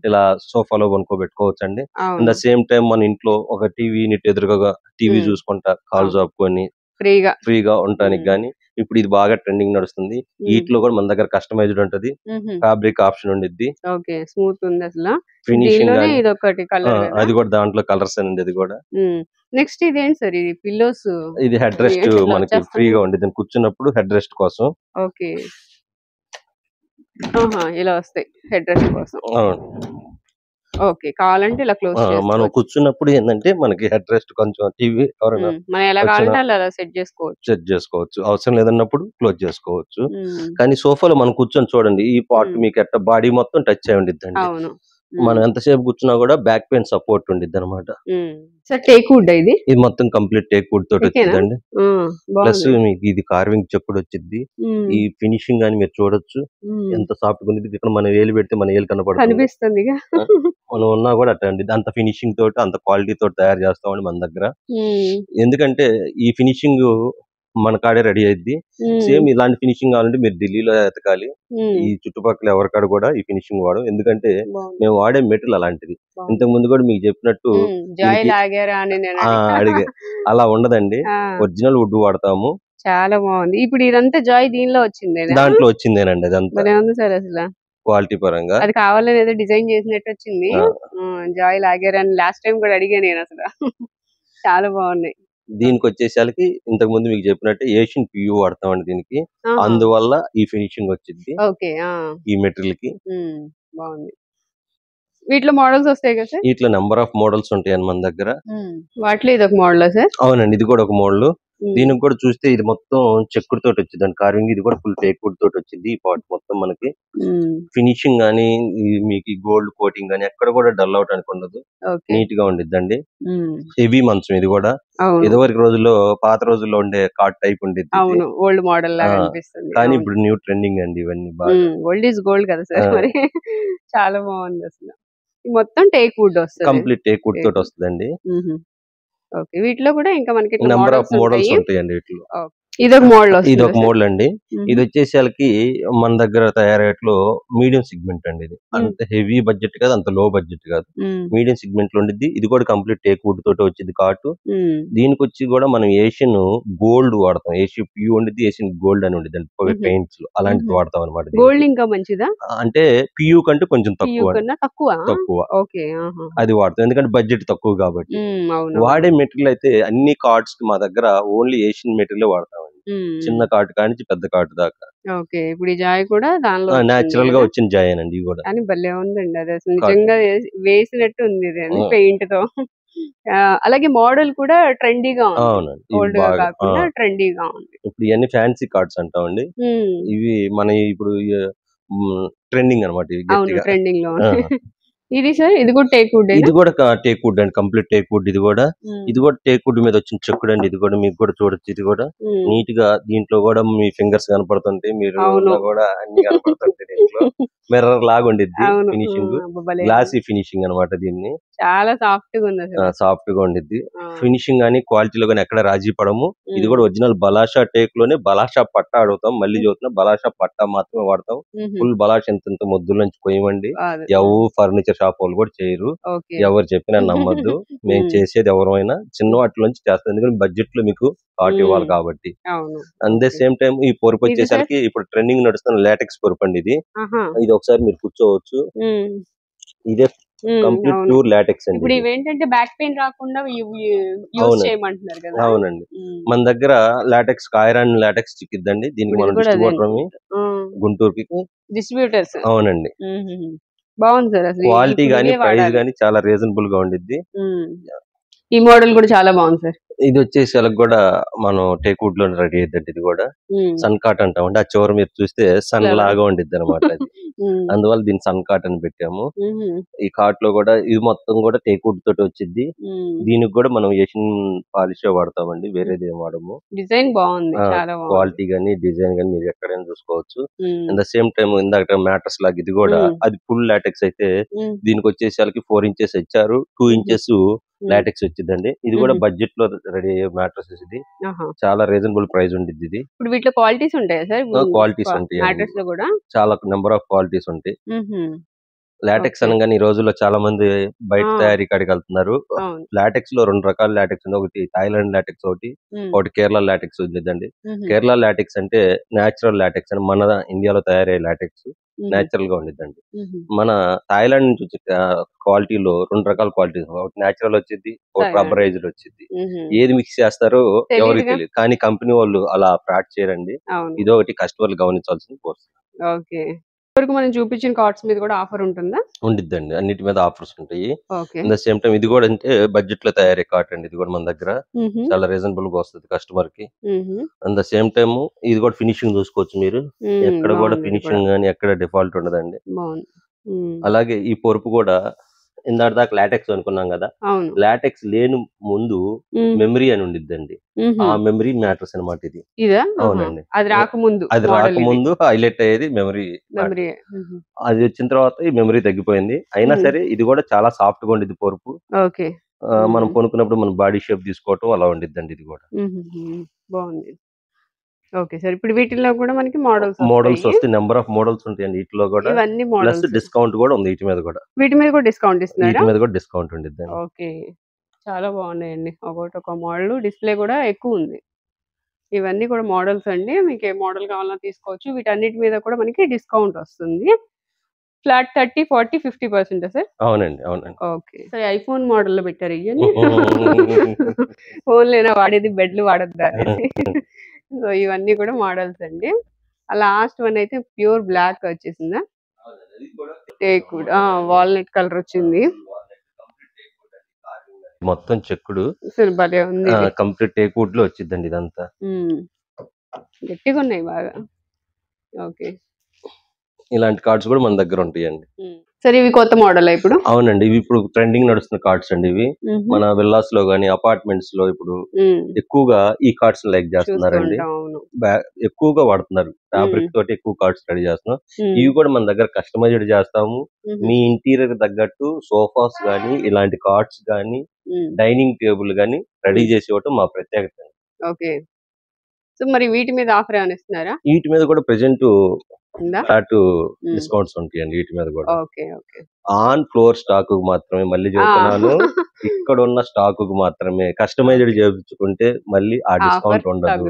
ఇలా సోఫాలో కొనుక్కోబెట్టుకోవచ్చు అండి. అట్ ద సేమ్ టైం మన ఇంట్లో ఒక టీవీ యూనిట్ ఎదురుగా టీవీ చూసుకుంటా కాల్ జాపుకొని ఫ్రీగా ఉండటానికి గానీ ఇప్పుడు ఇది బాగా ట్రెండింగ్ నడుస్తుంది. వీటిలో కూడా మన దగ్గర కస్టమైజ్డ్ ఉంటది, ఫ్యాబ్రిక్ ఆప్షన్ ఉండిద్ది. స్మూత్ ఉంది అసలు. ఫినిషింగ్ అది కూడా దాంట్లో కలర్స్ అండి. అది కూడా నెక్స్ట్ ఇది ఏంటి సార్? ఇది పిల్లోస్, ఇది హెడ్ రెస్ట్ మనకి ఫ్రీగా ఉండిద్ది కూర్చున్నప్పుడు హెడ్ రెస్ట్ కోసం. ఓకే, ఇలా వస్తాయి హెడ్ రెస్ట్ కోసం. ఓకే, కావాలంటే ఇలా క్లోజ్ మనం కూర్చున్నప్పుడు ఏంటంటే మనకి హెడ్ రెస్ట్ కొంచెం టీవీ మనం ఎలా కావాలంటే అలా సెట్ చేసుకోవచ్చు. అవసరం లేదన్నప్పుడు క్లోజ్ చేసుకోవచ్చు. కానీ సోఫాలో మనం కూర్చొని చూడండి, ఈ పార్ట్ మీకు ఎట్లా బాడీ మొత్తం టచ్ అయి ఉండిద్దండి. మనం ఎంతసేపు కూర్చున్నా కూడా బ్యాక్ పెయిన్ సపోర్ట్ ఉండిద్ది అనమాట. టేక్ వుడ్ ఇది మొత్తం కంప్లీట్ టేక్ వుడ్ తోటి వచ్చిందండి. ప్లస్ మీకు ఇది కార్వింగ్ చెప్పుడు వచ్చింది. ఈ ఫినిషింగ్ అని మీరు చూడొచ్చు ఎంత సాఫ్ట్ గా ఉంది. ఇక్కడ మనం వేలు పెడితే మన వేలు కనిపిస్తుంది. మనం ఉన్నా కూడా అట్టండి, అంత ఫినిషింగ్ తోటి అంత క్వాలిటీ తోటి తయారు చేస్తామండి మన దగ్గర. ఎందుకంటే ఈ ఫినిషింగ్ మన కాడే రెడీ అయ్యిద్ది. సేమ్ ఇలాంటి ఫినిషింగ్ కావాలంటే మీరు ఢిల్లీలో ఎతకాలి. ఈ చుట్టుపక్కల ఎవరికాడ కూడా ఈ ఫినిషింగ్ వాడు. ఎందుకంటే మేము వాడే మెటీరియల్ అలాంటిది. ఇంతకు ముందు కూడా మీకు చెప్పినట్టు అడిగే అలా ఉండదండి, ఒరిజినల్ వుడ్ వాడతాము. చాలా బాగుంది. ఇప్పుడు ఇదంతా జాయ్ దీనిలో వచ్చింది, దాంట్లో వచ్చిందేనండి. అదంతా సార్ అసలు క్వాలిటీ పరంగా అది కావాలని ఏదో డిజైన్ చేసినట్టు వచ్చింది. జాయ్ లాగర్ అని లాస్ట్ టైం కూడా అడిగా నేను అసలు. చాలా బాగున్నాయి. దీనికి వచ్చేసరికి ఇంతకు ముందు మీకు చెప్పినట్టు ఏషియన్ పియూ వాడతామండి దీనికి. అందువల్ల ఈ ఫినిషింగ్ వచ్చింది ఈ మెటీరియల్ కి. బాగుంది. వీటిలో మోడల్స్ వస్తాయి కదా సార్? వీటిలో నెంబర్ ఆఫ్ మోడల్స్ ఉంటాయండి మన దగ్గర. వాటిలో ఇది ఒక మోడల్ సార్? అవునండి, ఇది కూడా ఒక మోడల్. దీనికి కూడా చూస్తే ఇది మొత్తం చెక్కుడు తోటి వచ్చింది కార్వింగ్. ఇది కూడా ఫుల్ టేక్ వుడ్ తోటి వచ్చింది. ఈ పార్ట్ మొత్తం మనకి ఫినిషింగ్ గానీ మీకు గోల్డ్ కోటింగ్ గానీ ఎక్కడ కూడా డల్ అవడానికి ఉండదు, నీట్ గా ఉండిద్దండి. హెవీ మంచం ఇది కూడా. ఇదివరకు రోజుల్లో పాత రోజుల్లో ఉండే కాట్ టైప్ ఉండేది, ఓల్డ్ మోడల్ లాగా అనిపిస్తుంది. కానీ ఇప్పుడు న్యూ ట్రెండింగ్ అండి ఇవన్నీ. ఓల్డ్ ఈజ్ గోల్డ్ కదా సార్ మరి. చాలా బాగుంది అసలు. మొత్తం టేక్ వుడ్ వస్తుంది, కంప్లీట్ టేక్ వుడ్ తోటి వస్తుందండి. ఓకే. వీటిలో కూడా ఇంకా మనకి ఇట్లా నెంబర్ ఆఫ్ మోడల్స్ మోడల్స్ ఉంటాయి. ఉంటాయండి వీటిలో. ఇదొక మోడల్ ఇది వస్తుందా ఒక సార్? మోడల్ అండి. ఇది హుహు. వచ్చేసరికి మన దగ్గర తయారయ్యేట్లో మీడియం సెగ్మెంట్ అండి ఇది. హ్మ్. అంత హెవీ బడ్జెట్ కాదు, అంత లో బడ్జెట్ కాదు. హ్మ్. మీడియం సెగ్మెంట్ లో ఉండిద్ది. ఇది కూడా కంప్లీట్ టేక్ వుడ్ తోటి వచ్చింది కాటు. హ్మ్. దీనికి వచ్చి కూడా మనం ఏషియన్ గోల్డ్ వాడతాం. ఏషియన్ ప్యూ ఉండిద్ది, ఏషియన్ గోల్డ్ అని ఉండిద్ది హుహు. పెయింట్స్ లో అలాంటిది హుహు. వాడతాం అనమాట గోల్డ్ దీనికి. ఇంకా మంచిదా? అంటే పియూ కంటే కొంచెం పియూ తక్కువ అండి. కన్నా తక్కువ? తక్కువ. ఓకే. ఆహాహా! అది వాడతాం. ఎందుకంటే బడ్జెట్ తక్కువ కాబట్టి. అవునవును. వాడే మెటీరియల్ అయితే అన్ని కార్డ్స్ కి మా దగ్గర ఓన్లీ ఏషియన్ మెటీరియల్ వాడతామండి. చిన్న హ్మ్. కార్డ్ కానించి పెద్ద కార్డ్ దాకా. ఓకే. ఇప్పుడు ఈ జాయ్ కూడా దానిలో వచ్చింది నేచురల్ గా గదా! వచ్చిన జాయేనండి ఇవి కూడా. కానీ భలే ఉందండి. అదసలు కాటన్. నిజంగా వేసినట్టు ఉంది ఇది ఆ! పెయింట్‌తో. అలాగే మోడల్ కూడా ట్రెండీగా ఉంది. అవునండి. ఇవి ఓల్డ్‌గా బాగా కాకుండా ట్రెండీగా ఉంది. ఇప్పుడు ఇయన్నీ ఫ్యాన్సీ కార్డ్స్ అంటామండి. హ్మ్. ఇవి మన ఇప్పుడు ట్రెండింగ్ అన్నమాట ఇవి అవును. గట్టిగా. ట్రెండింగ్‌లో ఆ! ఉంది. ఇది సార్ ఇది కూడా టేక్ వుడ్డేనా? ఇది కూడా టేక్ వుడ్ అండి. కంప్లీట్ టేక్ వుడ్ ఇది కూడా. హ్మ్. ఇది కూడా టేక్ వుడ్ మీద వచ్చిన చెక్కుడండి. ఇది కూడా మీకు కూడా చూడొచ్చు. ఇది కూడా హ్మ్. నీట్ గా దీంట్లో కూడా మీ ఫింగర్స్ కనపడుతుంటాయి. మీరు అవును. కూడా అన్ని కనపడుతుంటాయి దీంట్లో. మిర్రర్ లాగా ఉండిద్ది అవును. ఫినిషింగ్. అబ్బా! భలే ఉంది. గ్లాసీ ఫినిషింగ్ అన్నమాట దీన్ని. చాలా సాఫ్ట్‌గా ఉందసలు. సాఫ్ట్ గా ఉండిద్ది. ఆ! ఫినిషింగ్ గాని క్వాలిటీలో గాని ఎక్కడ రాజీ పడము. ఇది హ్మ్. కూడా ఒరిజినల్ బలాషా టేక్ లోనే బలాషా పట్టా అడుగుతాం. మళ్ళీ చెబుతున్నా బలాషా పట్టా మాత్రమే వాడతాం. హుహు. ఫుల్ బలాషా ఇంత ముద్దుల నుంచి కొయ్యమండి. కాదు. ఎవరు ఫర్నిచర్ షాప్ వాళ్ళు కూడా చేయరు. ఓకే. ఎవరు చెప్పినా నమ్మద్దు. మేము హ్మ్. చేసేది ఎవరమైనా చిన్న వాటి నుంచి చేస్తాం. ఎందుకంటే బడ్జెట్ లో మీకు కాట్ ఇవ్వాలి హ్మ్. కాబట్టి. అవును. At the okay. Same time ఈ పొరుపు ఇది సార్? వచ్చేసరికి ఇప్పుడు ట్రెండింగ్ నడుస్తున్న లాటెక్స్ పొరుపు అండి ఇది. ఆహా! ఇది ఒకసారి మీరు కూర్చోవచ్చు. హ్మ్. ఇదే కంప్లీట్ అవును. ప్యూర్ లాటెక్స్ అండి ఇప్పుడు ఇది. ఇవేంటంటే బ్యాక్ పెయిన్ రాకుండా ఇవి యూజ్ అవునండి. చేయమంటున్నారు కదా! అవునండి. హ్మ్. మన దగ్గర లాటెక్స్ ఐరన్ లాటెక్స్ చిక్కిద్దండి. దీనికి ఇప్పుడు ఇది మనం కూడా అదే డిస్ట్రిబ్యూటర్‌మి అనుకుంటా. ఆ! గుంటూరుకి. డిస్ట్రిబ్యూటర్స్. అవునండి. హుహుహు. బాగుంది సార్ అసలు క్వాలిటీ ఇప్పుడు గాని, ఇవే ప్రైస్ వాడాలి. గాని చాలా రీజనబుల్ గా ఉండిద్ది. హ్మ్. ఈ మోడల్ కూడా చాలా బాగుంది సార్. ఇదొచ్చేసి ఆళ్ళకి గూడా మనం టేక్ వుడ్ లోనే రెడీ అయిద్దండి ఇది గూడా. హ్మ్. సన్ కాట్ అంటామండి. ఆ చివర మీరు చూస్తే సన్ చాలా లాగా ఉండిద్దనమాట అది. హ్మ్. అందువల్ల దీన్ని సన్ కాట్ అని పెట్టాము. హుహు. ఈ కాట్ లో గూడా ఇది మొత్తం గూడా టేక్ వుడ్ తోటి వచ్చిద్ది. హ్మ్. దీనికి గూడా మనం ఏషియన్ పాలిషే వాడతామండి. హ్మ్. వేరేదేం వాడము. డిజైన్ బాగుంది. ఆ! చాలా బాగుంది. క్వాలిటీ గాని, డిజైన్ గాని మీరు ఎక్కడైనా చూసుకోవచ్చు. హ్మ్. అట్ ద సేమ్ టైమ్ ఇందాక మ్యాట్రెస్ లాగా ఇది గూడా హ్మ్. అది ఫుల్ లాటెక్స్ అయితే హ్మ్. దీనికొచ్చేసరికి 4 ఇంచెస్ ఇచ్చారు. 2 హుహు. ఇంచెస్ హ్మ్. లాటెక్స్ వచ్చిద్దండి. ఇది గూడా హుహు. బడ్జెట్ లో రెడీ అయ్యే మ్యాట్రెసెస్ ఇది. ఆహా! చాలా రీజనబుల్ ప్రైస్ ఉండిద్ది ఇది. ఇప్పుడు వీటిలో క్వాలిటీస్ ఉంటాయా సార్? క్వాలిటీస్ ఉంటాయండి. మ్యాట్రెస్‌లో కూడా? చాలా నంబర్ ఆఫ్ క్వాలిటీస్ ఉంటాయి. హుహు. LaTeX okay. అనంగానే ఈ రోజుల్లో చాలా మంది బయట ఆ! తయారీ కాడికెళ్తున్నారు. అవును. లాటెక్స్ లో 2 రకాల లాటెక్స్ ఉంది. ఒకటి థాయిలాండ్ లాటెక్స్ ఒకటి, హ్మ్. ఒకటి కేరళ లాటెక్స్ ఉండిద్దండి. హుహు. కేరళ లాటెక్స్ అంటే నేచురల్ లాటెక్స్ అని మన ఇండియాలో తయారయ్యే లాటెక్స్ హుహు. నేచురల్ గా ఉండిద్దండి. హుహు. మన థాయిలాండ్ నుంచి వచ్చే క్వాలిటీలో 2 రకాల క్వాలిటీస్ ఒకటి నేచురల్ వచ్చిద్ది, ఒకటి థాయిలాండ్. రబ్బరైజ్డ్ వచ్చిద్ది. హుహు. ఏది మిక్స్ చేస్తారో ఎవరికీ తెలీదుగా. తెలీదు. కానీ కంపెనీ వాళ్ళు అలా ఫ్రాడ్ చేయరండి. అవును. ఇదొకటి కస్టమర్లు గమనించాల్సిన కోర్స్. ఓకే. ఇప్పటివరకు మనం చూపించిన కార్డ్స్ మీద కూడా ఆఫర్ ఉంటుందా? ఉండిద్దండి. అన్నిటి మీద ఆఫర్స్ ఉంటాయి. Okay. At the same time ఇది గూడా అంటే బడ్జెట్‌లో తయారయ్యే కార్ట్ అండి. ఇది గూడా మన దగ్గర హుహు. చాలా రీజనబుల్‌గా వస్తది కస్టమర్‌కి. హుహు. అట్ ద సేమ్ టైమ్ ఇది గూడా ఫినిషింగ్ చూసుకోవచ్చు మీరు. ఎక్కడ గూడా బాగుంది ఇది కూడా. ఫినిషింగ్ గాని ఎక్కడ డిఫాల్ట్ ఉండదండి. బాగుంది. హ్మ్. అలాగే ఈ పొరుపు గూడా ఇందాక దాకా లాటెక్స్ అనుకున్నాం గదా! అవును. లాటెక్స్ లేని ముందు హ్మ్. మెమరీ అని ఉండిద్దండి. హుహు. ఆ మెమరీ మ్యాటర్స్ అన్నమాట ఇది. ఇదా? ఆహా! అవునండి. అది రాకముందు అది మోడల్ ఇది. రాకముందు హైలైట్ అయ్యేది మెమరీ మ్యాటర్. మెమరీయే. హుహు. అది వచ్చిన తర్వాత ఈ మెమరీ తగ్గిపోయింది. అయినా హ్మ్. సరే ఇది గూడా చాలా సాఫ్ట్‌గా ఉండిద్ది పొరుపు. ఓకే. మనం హ్మ్. కొనుక్కున్నప్పుడు మన బాడీ షేప్ తీసుకోవటం అలా ఉండిద్దండి ఇది గూడా. హుహుహు. బాగుంది. Okay sir. ఇప్పుడు వీటిల్లో కూడా మనకి మోడల్స్ మోడల్స్ వస్తాయి. వస్తే నంబర్ ఆఫ్ మోడల్స్ ఉంటాయండి ఈటిలో గూడా. ఇవన్నీ ప్లస్ మోడల్స్. డిస్కౌంట్ గూడా ఉంది ఈటి మీద గూడా. వీటి మీద కూడా డిస్కౌంట్ ఈటి ఇస్తున్నారా? మీద గూడా డిస్కౌంట్ ఉండిద్దండి. ఓకే. చాలా బాగున్నాయండి. ఒక్కొక్క మోడల్ డిస్‌ప్లే కూడా ఎక్కువుంది. ఇవన్నీ కూడా మోడల్స్ అండి. మీకు ఏ మోడల్ కావాలన్నా తీసుకోవచ్చు. వీటన్నిటి మీద కూడా మనకి డిస్కౌంట్ వస్తుంది. Flat 30, 40, 50% sir? అవునండి. అవునండి. ఓకే. సో, ఐఫోన్ మోడల్‌లో పెట్టారు ఇయన్నీ. ఫోన్‌లేనా వాడేది బెడ్‌లు వాడొద్దా అనేసి. సో, ఇవన్నీ కూడా మోడల్స్ అండి. ఆ లాస్ట్ వన్ అయితే ప్యూర్ బ్లాక్ వచ్చేసిందా? Teak wood. వాల్‌నట్ కలర్ వచ్చింది. మొత్తం చెక్కుడు. అసలు భలే ఉంది ఇది. కంప్లీట్ టేక్ వుడ్‌లో వచ్చిద్దండి ఇదంతా. హ్మ్. గట్టిగున్నాయి బాగా. ఓకే. ఇలాంటి కార్డ్స్ గూడా మన దగ్గర ఉంటాయండి. సరే ఇవి కొత్త మోడలా ఇప్పుడు? అవునండి. ఇవి ఇప్పుడు ట్రెండింగ్ నడుస్తున్న కార్డ్స్ అండి ఇవి. హుహు. మన విల్లాస్‌లో గాని, అపార్ట్మెంట్స్‌లో ఇప్పుడు హ్మ్. ఎక్కువగా ఈ కార్డ్స్‌ని లైక్ చూస్తూ జేస్తున్నారండి. ఉంటాం. అవును. బ్యా ఎక్కువగా వాడుతున్నారు. హ్మ్. ఫ్యాబ్రిక్ తోటి ఎక్కువ కార్డ్స్ రెడీ చేస్తున్నాం. హ్మ్. ఇవి కూడా మన దగ్గర కస్టమైజ్డ్ చేస్తాము. హుహు. మీ ఇంటీరియర్‌కి తగ్గట్టు సోఫాస్ గాని, ఇలాంటి కార్డ్స్ గాని, డైనింగ్ టేబుల్ గానీ రెడీ చేసి ఇవ్వటం మా ప్రత్యేకత. ఓకే. సో మరి వీటి మీద ఆఫర్ ఏమైనా ఇస్తున్నారా? వీటి మీద కూడా ప్రెజెంట్ ఫ్లాట్ డిస్కౌంట్స్ ఉంటాయండి. వీటి మీద కూడా ఆన్ ఫ్లోర్ స్టాక్ మాత్రమే, మళ్ళీ చెబుతున్నాను, ఇక్కడ ఉన్న స్టాక్ మాత్రమే. కస్టమైజ్డ్ చేయించుకుంటే మళ్ళీ ఆ డిస్కౌంట్ ఉండదు.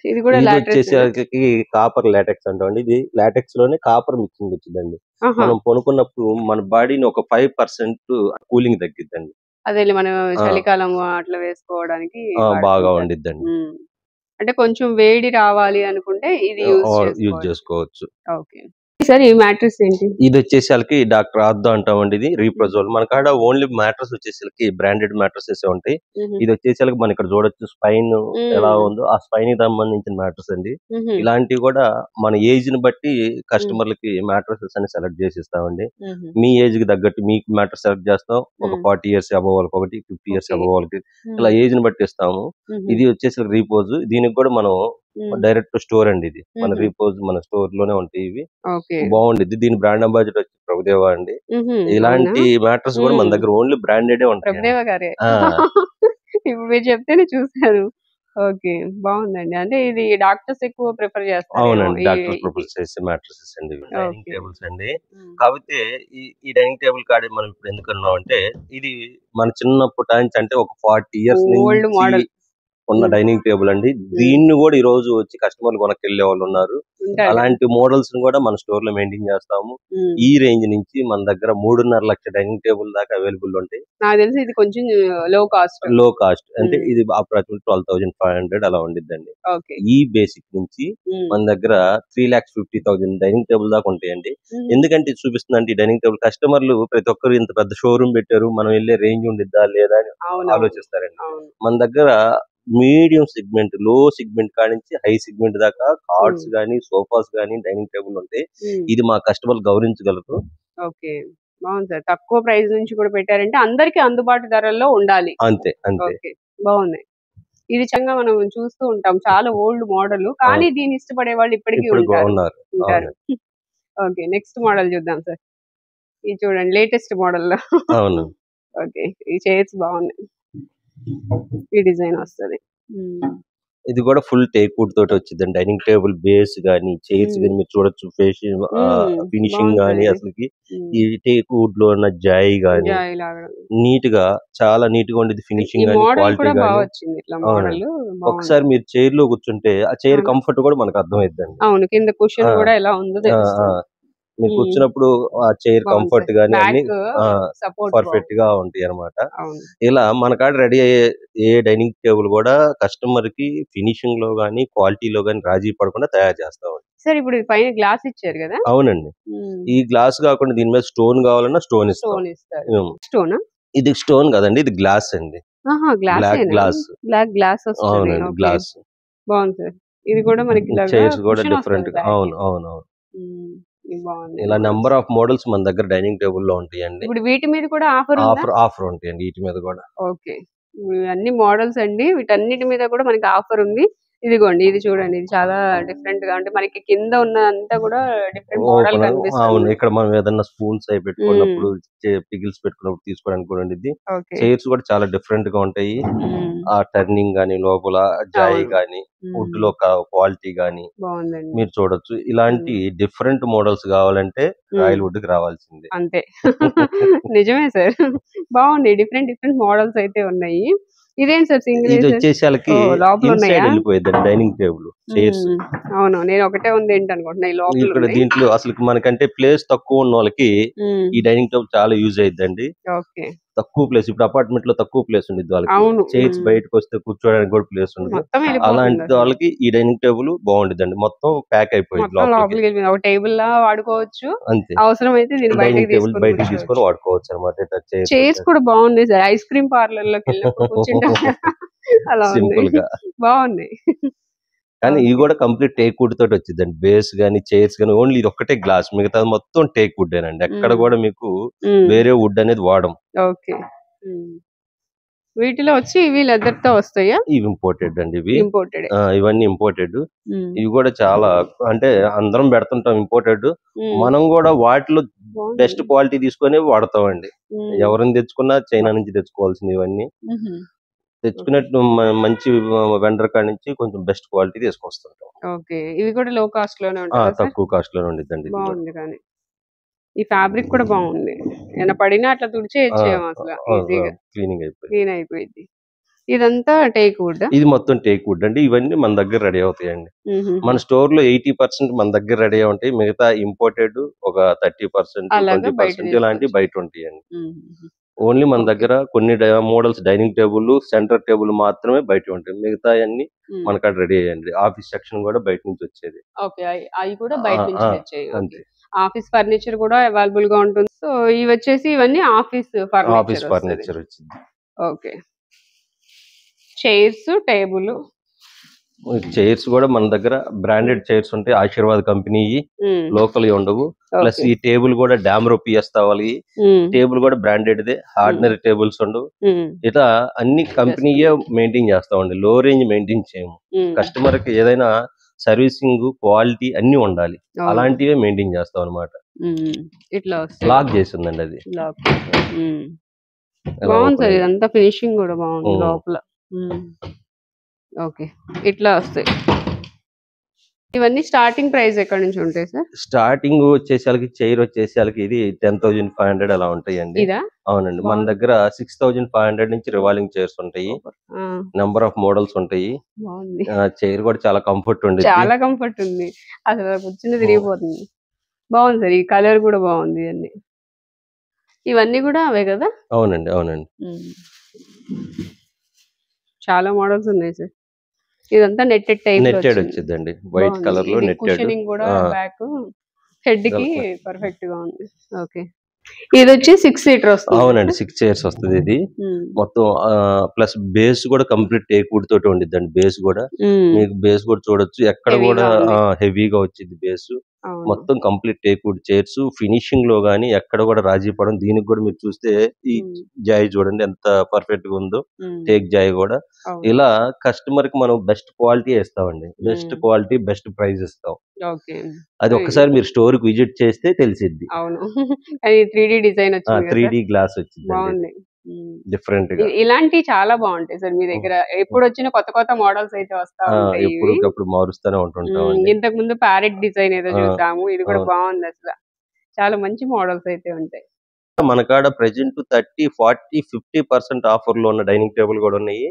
ఇది కూడా వచ్చేసరికి కాపర్ లాటెక్స్ అంటామండి. ఇది లాటెక్స్ లోనే కాపర్ మిక్సింగ్ వచ్చిందండి. మనం కొనుక్కున్నప్పుడు మన బాడీని ఒక 5% కూలింగ్ తగ్గిద్దండి. అదే మనం చలికాలం అట్లా వేసుకోవడానికి బాగా ఉండిద్దండి. అంటే కొంచెం వేడి రావాలి అనుకుంటే ఇది యూజ్ చేసుకోవచ్చు. ఓకే సార్, ఈ మ్యాట్రెస్ ఏంటి? ఇది వచ్చేసరికి డాక్టర్ ఆర్థో అంటామండి. ఇది రీప్రజోల్. మన కాడ ఓన్లీ మ్యాట్రెస్ వచ్చేసరికి బ్రాండెడ్ మ్యాట్రెసెస్ ఉంటాయి. ఇది వచ్చేసరికి మనం ఇక్కడ చూడొచ్చు స్పైన్ ఎలా ఉందో, ఆ స్పైన్ కి సంబంధించిన మ్యాట్రెస్ అండి. ఇలాంటివి కూడా మన ఏజ్ ని బట్టి కస్టమర్లకి మ్యాట్రెసెస్ అని సెలెక్ట్ చేసి ఇస్తామండి. మీ ఏజ్ కి తగ్గట్టు మీకు మ్యాట్రెస్ సెలెక్ట్ చేస్తాం. ఒక 40 years అబవ్ వాళ్ళకి ఒకటి, 50 years అబవ్ వాళ్ళకి, ఇలా ఏజ్ ని బట్టి ఇస్తాము. ఇది వచ్చేసరికి రీపోజ్. దీనికి కూడా మనం డైరెక్ట్ స్టోర్ అండి. ఇది మన రీపోజ్ మన స్టోర్ లోనే ఉంటాయి. ఇవి బాగుండిద్ది. దీని బ్రాండ్ అంబాసిడర్ వచ్చి ప్రభుదేవా అండి. ఇలాంటి మ్యాట్రెస్ కూడా మన దగ్గర ఓన్లీ బ్రాండెడ్ ఉంటాయి. ఇప్పుడు మీరు చెప్తేనే చూసాను. ఓకే, బాగుందండి. అంటే ఇది డాక్టర్స్ ఎక్కువ ప్రిఫర్ చేస్తారు. అవునండి, డాక్టర్స్ ప్రిఫర్ చేసే మ్యాట్రెసెస్ అండి. డైనింగ్ టేబుల్స్ అండి. కాకపోతే ఈ డైనింగ్ టేబుల్ కాడే మనం ఇప్పుడు ఎందుకున్నాం అంటే, ఇది మన చిన్నప్పటి నుంచి అంటే ఒక 40 years నుంచి ఉన్న డైనింగ్ టేబుల్ అండి. దీన్ని కూడా ఈ రోజు వచ్చి కస్టమర్లు కొనకెళ్లే వాళ్ళు ఉన్నారు. అలాంటి మోడల్స్ కూడా మన స్టోర్ లో మెయింటైన్ చేస్తాము. ఈ రేంజ్ నుంచి మన దగ్గర 3.5 లక్షల డైనింగ్ టేబుల్ దాకా అవైలబుల్ ఉంటాయి. నాకు తెలిసి ఇది కొంచెం లో కాస్ట్ అంటే ఇది అప్రాక్సిమేట్ 12,500 అలా ఉండిద్దండి. ఈ బేసిక్ నుంచి మన దగ్గర 3,50,000 డైనింగ్ టేబుల్ దాకా ఉంటాయండి. ఎందుకంటే ఇది చూపిస్తుందంటే, ఈ డైనింగ్ టేబుల్ కస్టమర్లు ప్రతి ఒక్కరు ఇంత పెద్ద షోరూమ్ పెట్టారు, మనం వెళ్ళే రేంజ్ ఉండిద్దా లేదా అని ఆలోచిస్తారండి. మన దగ్గర మీడియం సెగ్మెంట్, లో సెగ్మెంట్ కాడి నుంచి హై సెగ్మెంట్ దాకా కార్డ్స్ గానీ, సోఫాస్ గానీ, డైనింగ్ టేబుల్ ఉంటాయి. ఇది మా కస్టమర్లు గౌరవించగలరు. ఓకే, బాగుంది సార్. తక్కువ ప్రైస్ నుంచి కూడా పెట్టారంటే అందరికి అందుబాటు ధరల్లో ఉండాలి. అంతే. బాగుంది. ఇది చక్కగా మనం చూస్తూ ఉంటాం, చాలా ఓల్డ్ మోడల్, కానీ దీన్ని ఇష్టపడే వాళ్ళు ఇప్పటికీ ఉన్నారు. ఓకే, నెక్స్ట్ మోడల్ చూద్దాం సార్. ఇది చూడండి, లేటెస్ట్ మోడల్ లో. ఓకే, ఈ చైర్స్ బాగున్నాయి. ఈ డిజైన్ వస్తుంది. ఇది కూడా ఫుల్ టేక్ వుడ్ తోటి వచ్చిందండి. డైనింగ్ టేబుల్ బేస్ గానీ, చైర్స్ గానీ మీరు చూడొచ్చు. ఫినిషింగ్ గానీ, అసలుకి ఈ టేక్ వుడ్ లో ఉన్న జాయి గానీ నీట్ గా, చాలా నీట్ గా ఉండేది. ఫినిషింగ్ గానీ, క్వాలిటీ గానీ. ఒకసారి మీరు చైర్ లో కూర్చుంటే ఆ చైర్ కంఫర్ట్ కూడా మనకు అర్థమైద్దండి. అవును, కింద కుషన్ కూడా ఎలా ఉందో మీరు కూర్చున్నప్పుడు ఆ చైర్ కంఫర్ట్ గానీ అన్ని పర్ఫెక్ట్ గా ఉంటాయి అన్నమాట. ఇలా మన కాడ రెడీ అయ్యే ఏ డైనింగ్ టేబుల్ కూడా కస్టమర్ కి ఫినిషింగ్ లో గానీ, క్వాలిటీలో గానీ రాజీ పడకుండా తయారు చేస్తామండి. సార్, ఇప్పుడు పైన గ్లాస్ ఇచ్చారు కదా? అవునండి. ఈ గ్లాస్ కాకుండా దీని మీద స్టోన్ కావాలన్నా స్టోన్ ఇస్తాం. ఇది స్టోన్ కదండి, ఇది గ్లాస్ అండి. బ్లాక్ గ్లాస్ అవునండి, గ్లాస్. బాగుంది సార్. ఇది కూడా మనకి చైర్స్ కూడా డిఫరెంట్ గా. అవును. ఇలా నెంబర్ ఆఫ్ మోడల్స్ మన దగ్గర డైనింగ్ టేబుల్ లో ఉంటాయండి. ఇప్పుడు వీటి మీద కూడా ఆఫర్ ఉంటాయండి. వీటి మీద కూడా. ఓకే, అన్ని మోడల్స్ అండి. వీటన్నిటి మీద కూడా మనకి ఆఫర్ ఉంది. ఇదిగోండి, ఇది చూడండి, ఇది చాలా డిఫరెంట్ గా, అంటే మనకి కింద ఉన్నదంతా కూడా డిఫరెంట్ మోడల్ కనిపిస్తుంది. అవును, ఇక్కడ మనం ఏదన్నా స్పూన్స్ అవి పెట్టుకున్నప్పుడు, పిగిల్స్ పెట్టుకున్నప్పుడు తీసుకోవడానికి కూడా ఇది. చైర్స్ కూడా చాలా డిఫరెంట్ గా ఉంటాయి. ఆ టర్నింగ్ గానీ, లోపల జాయి గానీ, వుడ్ లో క్వాలిటీ గానీ మీరు చూడొచ్చు. ఇలాంటి డిఫరెంట్ మోడల్స్ కావాలంటే రాయల్ వుడ్ కి రావాల్సిందే. అంతే. నిజమే సార్, బాగుంది. డిఫరెంట్ మోడల్స్ అయితే ఉన్నాయి. ఇదేం సార్ సింగిల్? ఇది వచ్చేసరికి వెళ్ళిపోయింది డైనింగ్ టేబుల్ చైర్స్. అవును, నేను ఒకటే ఉంది ఏంటి అనుకుంటున్నా. ఇక్కడ దీంట్లో అసలు మనకంటే ప్లేస్ తక్కువ ఉన్న వాళ్ళకి ఈ డైనింగ్ టేబుల్ చాలా యూజ్ అయ్యిద్దండి. తక్కువ ప్లేస్, ఇప్పుడు అపార్ట్మెంట్ లో తక్కువ ప్లేస్ ఉండేది వాళ్ళకి. చైర్స్ బయటకు వస్తే కూర్చోడానికి కూడా ప్లేస్ ఉండదు. అలాంటి వాళ్ళకి ఈ డైనింగ్ టేబుల్ బాగుంటుందండి. మొత్తం ప్యాక్ అయిపోయింది. ఒక టేబుల్ లా వాడుకోవచ్చు. అంతే, అవసరం అయితే డైనింగ్ టేబుల్ బయటకు తీసుకొని వాడుకోవచ్చు అనమాట. చైర్స్ కూడా బాగుంది సార్. ఐస్ క్రీమ్ పార్లర్ లోకి వెళ్ళినప్పుడు కూర్చుంటే అలా సింపుల్ గా బాగుంది. కానీ ఇవి కూడా కంప్లీట్ టేక్ వుడ్ తోటి వచ్చిందండి. బేస్ గానీ, చైర్స్ గానీ ఓన్లీ ఇది ఒక్కటే గ్లాస్, మిగతా మొత్తం టేక్ వుడ్ ఏనండి. ఎక్కడ కూడా మీకు వేరే వుడ్ అనేది వాడడం. ఓకే, వీటిలో వచ్చి ఇవి లెదర్ తో వస్తాయా? ఇవి ఇంపోర్టెడ్ అండి. ఇవి ఇంపోర్టెడ్. ఇవన్నీ ఇంపోర్టెడ్. ఇవి కూడా చాలా అంటే అందరం పెడుతుంటాం ఇంపోర్టెడ్. మనం కూడా వాటిలో బెస్ట్ క్వాలిటీ తీసుకొని వాడతామండి. ఎవరిని తెచ్చుకున్నా చైనా నుంచి తెచ్చుకోవాల్సింది ఇవన్నీ. తెచ్చుకున్నట్టు మంచి వెండర్ కాడ నుంచి కొంచెం బెస్ట్ క్వాలిటీ తీసుకొస్తుంటాం. ఓకే, ఇవి కూడా లో కాస్ట్ లోనే ఉంటాయి. తక్కువ కాస్ట్ లోనే ఉండిద్దండి. బాగుంది కానీ ఈ ఫ్యాబ్రిక్ కూడా బాగుంది. ఏమైనా పడినా అట్లా తుడిచేయచ్చు అసలు ఈజీగా క్లీన్ అయిపోయింది. ఇదంతా టేక్ వుడ్. ఇది మొత్తం టేక్ వుడ్ అండి. ఇవన్నీ మన దగ్గర రెడీ అవుతాయండి. మన స్టోర్ లో 80% మన దగ్గర రెడీ ఉంటాయి. మిగతా ఇంపోర్టెడ్ ఒక 30%, 20% ఇలాంటివి బయట ఉంటాయండి. ఓన్లీ మన దగ్గర కొన్ని models dining table, centre table మాత్రమే బయట ఉంటాయి. మిగతా అన్ని మన కాడ రెడీ అయ్యండి. ఆఫీస్ సెక్షన్ కూడా బయట నుంచి వచ్చేది. ఓకే, అవి కూడా బయట నుంచి వచ్చాయి. ఆఫీస్ ఫర్నిచర్ కూడా అవైలబుల్ గా ఉంటుంది. సో ఇవి వచ్చేసి ఇవన్నీ ఆఫీస్ ఫర్నిచర్ వచ్చింది. Okay, chairs, table. చైర్స్ కూడా మన దగ్గర బ్రాండెడ్ చైర్స్ ఉంటాయి. ఆశీర్వాద్ కంపెనీ లోకల్ ఉండవు. ప్లస్ ఈ టేబుల్ కూడా డామ్రో పిఎస్ తావాలి. టేబుల్ కూడా బ్రాండెడ్ దే, ఆర్డినరీ టేబుల్స్ ఉండవు. ఇట్లా అన్ని కంపెనీయే మెయింటైన్ చేస్తామండి. లో రేంజ్ మెయింటైన్ చేయము. కస్టమర్ కి ఏదైనా సర్వీసింగ్ క్వాలిటీ అన్ని ఉండాలి. అలాంటివే మెయింటైన్ చేస్తాం అనమాట. ఇట్లా లాక్ చేసి ఉందండి అది. బాగుంది సార్, ఇదంతా ఫినిషింగ్ కూడా బాగుంది లోపల. ఓకే, ఇట్లా వస్తాయి. ఇవన్నీ స్టార్టింగ్ ప్రైస్ ఎక్కడ నుంచి ఉంటాయి సార్? స్టార్టింగ్ వచ్చేసరికి చైర్ వచ్చేసరికి ఇది 10,500 అలా ఉంటాయండి. అవునండి, మన దగ్గర 6,500 నుంచి రివాల్వింగ్ చైర్స్ ఉంటాయి. నెంబర్ ఆఫ్ మోడల్స్ ఉంటాయి. చైర్ కూడా చాలా కంఫర్ట్ ఉంది. చాలా కంఫర్ట్ ఉంది, అసలు కూర్చుని తిరిగిపోతుంది. బాగుంది సార్, ఈ కలర్ కూడా బాగుంది. ఇవన్నీ కూడా అవే కదా? అవునండి, అవునండి. చాలా మోడల్స్ ఉన్నాయి సార్. ఇదంతా నెట్టెడ్ టైప్ వచ్చిందండి, వైట్ కలర్ లో నెట్టెడ్ కూడా. బ్యాక్ హెడ్ కి పర్ఫెక్ట్ గా ఉంది. ఓకే, ఇది వచ్చి 6 సీటర్ వస్తుంది. అవునండి, 6 చైర్స్ వస్తుంది. ఇది మొత్తం ప్లస్ బేస్ కూడా కంప్లీట్ టేక్ వుడ్ తోటి ఉండిద్దండి. బేస్ కూడా మీకు బేస్ కూడా చూడొచ్చు, ఎక్కడ కూడా హెవీగా వచ్చింది బేస్. మొత్తం complete teak wood chairs. Finishing లో గానీ ఎక్కడ కూడా రాజీ పడడం. దీనికి కూడా మీరు చూస్తే ఈ జాయ్ చూడండి ఎంత పర్ఫెక్ట్ గా ఉందో. టేక్ జాయ్ కూడా ఇలా కస్టమర్ కి మనం బెస్ట్ క్వాలిటీ ఇస్తామండి. బెస్ట్ క్వాలిటీ, బెస్ట్ ప్రైస్ ఇస్తాం. అది ఒక్కసారి మీరు స్టోర్ కి విజిట్ చేస్తే తెలిసిద్ది. 3D డిజైన్ వచ్చింది, 3D గ్లాస్ వచ్చింది, డిఫరెంట్ గా. ఇలాంటి చాలా బాగుంటాయి సార్ మీ దగ్గర. ఎప్పుడు వచ్చిన కొత్త కొత్త మోడల్స్ అయితే వస్తా ఉంటాయి. ఎప్పుడు మారుస్తూనే ఉంటుంటాం. ఇంతకు ముందు ప్యారెట్ డిజైన్ ఏదో చూసాము, ఇది కూడా బాగుంది. అసలు చాలా మంచి మోడల్స్ అయితే ఉంటాయి మన కాడ. ప్రెజెంట్ 30, 40, 50% ఆఫర్ లో ఉన్న డైనింగ్ టేబుల్ కూడా ఉన్నాయి.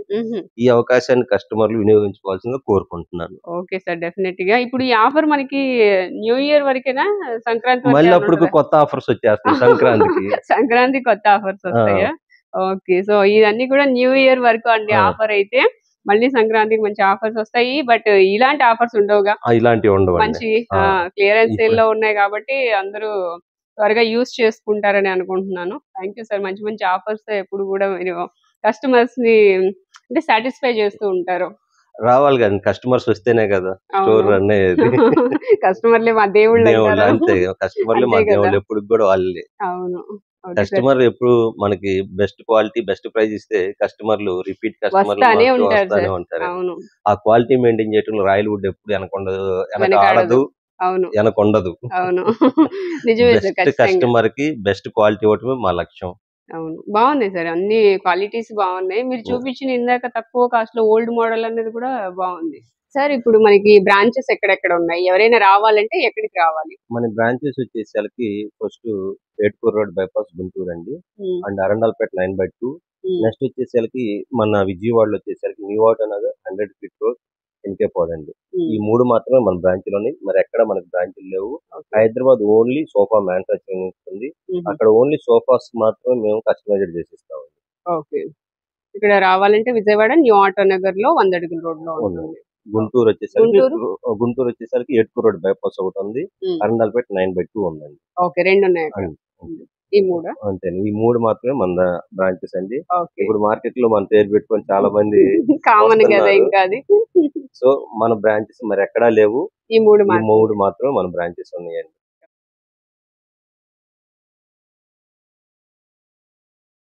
ఈ అవకాశాన్ని కస్టమర్లు వినియోగించుకోవాల్సిందిగా కోరుకుంటున్నాను. ఓకే సార్, డెఫినెట్ గా. ఇప్పుడు ఈ ఆఫర్ మనకి న్యూ ఇయర్ వరకేనా? సంక్రాంతి మళ్ళీ అప్పుడు కొత్త ఆఫర్స్ వచ్చేస్తాయి. సంక్రాంతి కొత్త ఆఫర్స్ వస్తాయా? ఓకే, సో ఇవన్నీ కూడా న్యూ ఇయర్ వరకు అండి ఆఫర్ అయితే. మళ్ళీ సంక్రాంతికి మంచి ఆఫర్స్ వస్తాయి. బట్ ఇలాంటి ఆఫర్స్ ఉండవుగా? ఇలాంటివి ఉండవు. మంచి క్లియరెన్స్ సేల్ లో ఉన్నాయి కాబట్టి అందరూ త్వరగా యూజ్ చేసుకుంటారని అనుకుంటున్నాను. Thank you sir. మంచి మంచి ఆఫర్స్ ఎప్పుడు కూడా మీరు కస్టమర్స్ ని అంటే సాటిస్ఫై చేస్తూ ఉంటారు. రావాలి కదా, కస్టమర్స్ వస్తేనే కదా స్టోర్ అనేది. కస్టమర్లే మా దేవుళ్ళు అంతే. కస్టమర్లే మా దేవుళ్ళు, ఎప్పుడు కూడా వాళ్ళే. అవును, కస్టమర్ ఎప్పుడు మనకి బెస్ట్ క్వాలిటీ, బెస్ట్ ప్రైస్ ఇస్తే కస్టమర్లు రిపీట్ కస్టమర్లు వస్తానే ఉంటారు. ఆ క్వాలిటీ మెయింటైన్ చేయడంలో రాయల్ వుడ్ ఎప్పుడు వెనకాడదు, వెనకొండదు. కస్టమర్ కి బెస్ట్ క్వాలిటీ ఇవ్వటమే మా లక్ష్యం. అవును, బాగున్నాయి సార్, అన్ని క్వాలిటీస్ బాగున్నాయి. మీరు చూపించిన ఇందాక తక్కువ కాస్ట్ లో ఓల్డ్ మోడల్ అనేది కూడా బాగుంది సార్. ఇప్పుడు మనకి బ్రాంచెస్ ఎక్కడెక్కడ ఉన్నాయి? ఎవరైనా రావాలంటే ఎక్కడికి రావాలి? మన బ్రాంచెస్ వచ్చేసరికి first Etukuru road bypass Guntur అండి, అండ్ అరండాల్పేట 9/2. నెక్స్ట్ వచ్చేసరికి మన విజయవాడలో వచ్చేసరికి New Auto Nagar 100 feet road, Enikepadu అండి. ఈ 3 మాత్రమే మన బ్రాంచ్ లోని. మరి ఎక్కడ మనకి బ్రాంచ్లు లేవు. హైదరాబాద్ ఓన్లీ సోఫా మ్యానుఫ్యాక్చరింగ్ ఉంటుంది. అక్కడ ఓన్లీ సోఫాస్ మాత్రమే మేము కస్టమైజ్డ్ చేసిస్తామండి. ఓకే, ఇక్కడ రావాలంటే విజయవాడ న్యూ ఆటో నగర్ లో 100 అడుగుల రోడ్ లో ఉంటుంది. గుంటూరు వచ్చేసరికి ఏట్కూర్ రోడ్ బైపాస్ ఒకటి ఉంది, అరండాల్పేట 9/2 ఉందండి. ఓకే, 2 ఉన్నాయి. ఈ 3 అంతే, ఈ 3 మాత్రమే మన బ్రాంచెస్ అండి. ఇప్పుడు మార్కెట్ లో మన పేరు పెట్టుకొని చాలా మంది కామన్ కదా ఇంకా అది. సో మన బ్రాంచెస్ మరి ఎక్కడా లేవు. ఈ 3 మాత్రమే మన బ్రాంచెస్ ఉన్నాయండి.